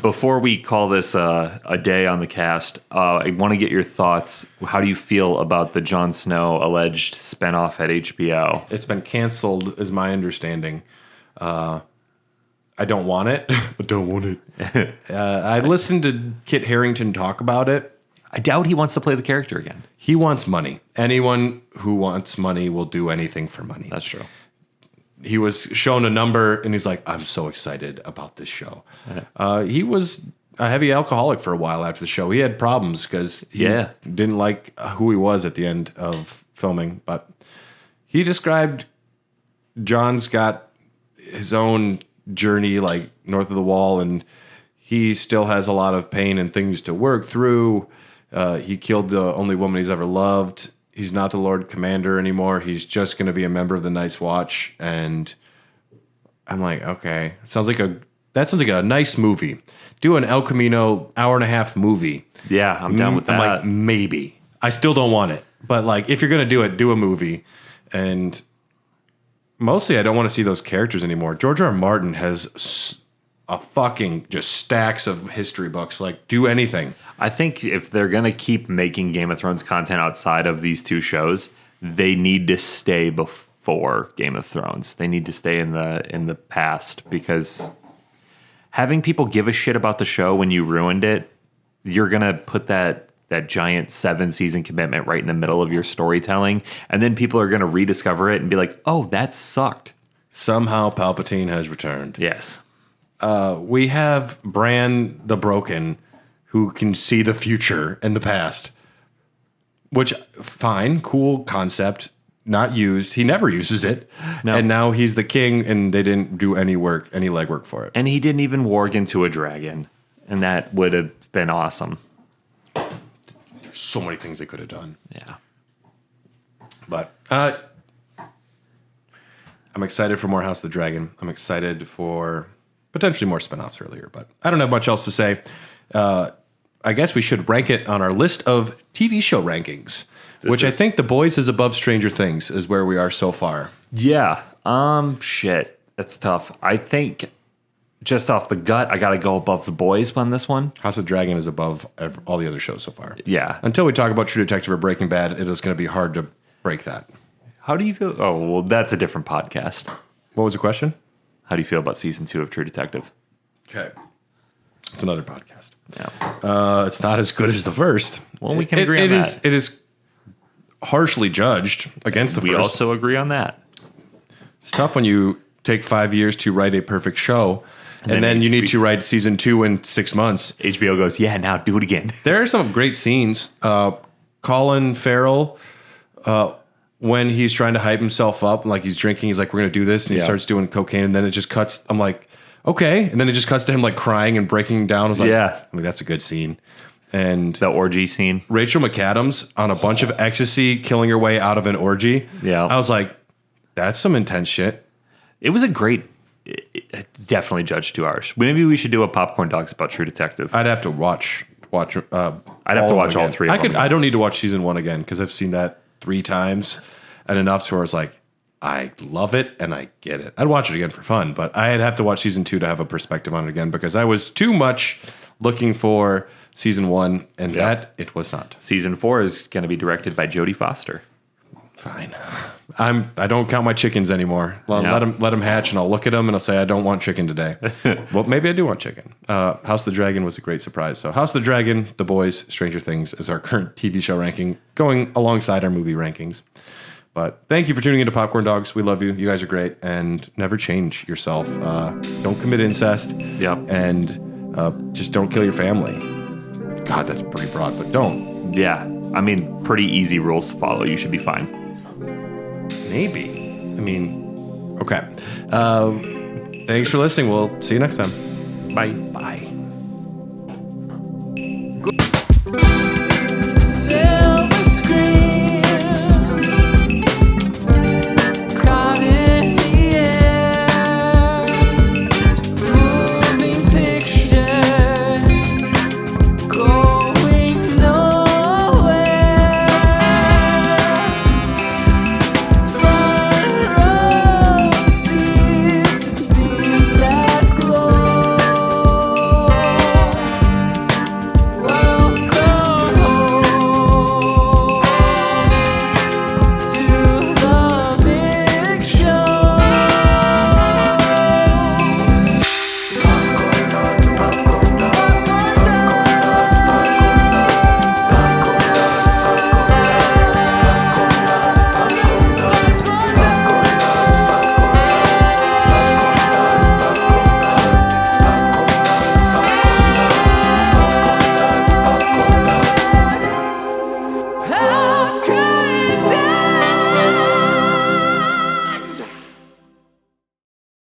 before we call this a day on the cast, I want to get your thoughts. How do you feel about the Jon Snow alleged spinoff at HBO? It's been canceled, is my understanding. I don't want it. I don't want it. I listened to Kit Harington talk about it. I doubt he wants to play the character again. He wants money. Anyone who wants money will do anything for money. That's true. He was shown a number, and he's like, I'm so excited about this show. He was a heavy alcoholic for a while after the show. He had problems because he didn't like who he was at the end of filming. But he described John's got his own journey, like north of the wall, and he still has a lot of pain and things to work through. He killed the only woman he's ever loved. He's not the Lord Commander anymore. He's just going to be a member of the Night's Watch. And I'm like, okay, that sounds like a nice movie. Do an El Camino hour-and-a-half movie. Yeah, I'm down with that. I'm like, maybe. I still don't want it. But like, if you're going to do it, do a movie. And mostly I don't want to see those characters anymore. George R. R. Martin has a fucking just stacks of history books. Like, do anything. I think if they're going to keep making Game of Thrones content outside of these two shows, they need to stay before Game of Thrones. They need to stay in the past, because having people give a shit about the show when you ruined it, you're going to put that giant 7-season commitment right in the middle of your storytelling, and then people are going to rediscover it and be like, oh, that sucked. Somehow Palpatine has returned. Yes. We have Bran the Broken, who can see the future and the past, which, fine, cool concept, not used. He never uses it. No. And now he's the king, and they didn't do any legwork for it. And he didn't even warg into a dragon, and that would have been awesome. There's so many things they could have done. Yeah. But I'm excited for more House of the Dragon. I'm excited for potentially more spinoffs earlier, but I don't have much else to say. I guess we should rank it on our list of TV show rankings, I think The Boys is above Stranger Things is where we are so far. Yeah. Shit. That's tough. I think just off the gut, I got to go above The Boys on this one. House of the Dragon is above all the other shows so far. Yeah. Until we talk about True Detective or Breaking Bad, it is going to be hard to break that. How do you feel? Oh, well, that's a different podcast. What was the question? How do you feel about season 2 of True Detective? Okay. It's another podcast. Yeah. It's not as good as the first. Well, we can agree on that. It is harshly judged against the first. We also agree on that. It's tough when you take 5 years to write a perfect show, and then you need to write season 2 in 6 months. HBO goes, yeah, now do it again. There are some great scenes. Colin Farrell, when he's trying to hype himself up, like he's drinking, he's like, we're going to do this, and he starts doing cocaine, and then it just cuts. I'm like, okay. And then it just cuts to him like crying and breaking down. I was like, yeah. I mean, that's a good scene. And the orgy scene. Rachel McAdams on a bunch of ecstasy, killing her way out of an orgy. Yeah. I was like, that's some intense shit. It was a great, definitely judged 2 hours. Maybe we should do a Popcorn Docs about True Detective. I'd have to watch. I'd have to watch all 3 of them. I don't need to watch season 1 again because I've seen that 3 times and enough to where it's like, I love it and I get it. I'd watch it again for fun, but I'd have to watch season 2 to have a perspective on it again because I was too much looking for season 1, and that it was not. Season 4 is going to be directed by Jodie Foster. Fine. I don't count my chickens anymore. Well, let them hatch, and I'll look at them and I'll say I don't want chicken today. Well, maybe I do want chicken. House of the Dragon was a great surprise. So House of the Dragon, The Boys, Stranger Things is our current TV show ranking, going alongside our movie rankings. But thank you for tuning into Popcorn Dogs. We love you. You guys are great, and never change yourself. Don't commit incest. Yep. And just don't kill your family. God, that's pretty broad, but don't. Yeah. I mean, pretty easy rules to follow. You should be fine. Maybe. I mean, okay. Thanks for listening. We'll see you next time. Bye. Bye. Good.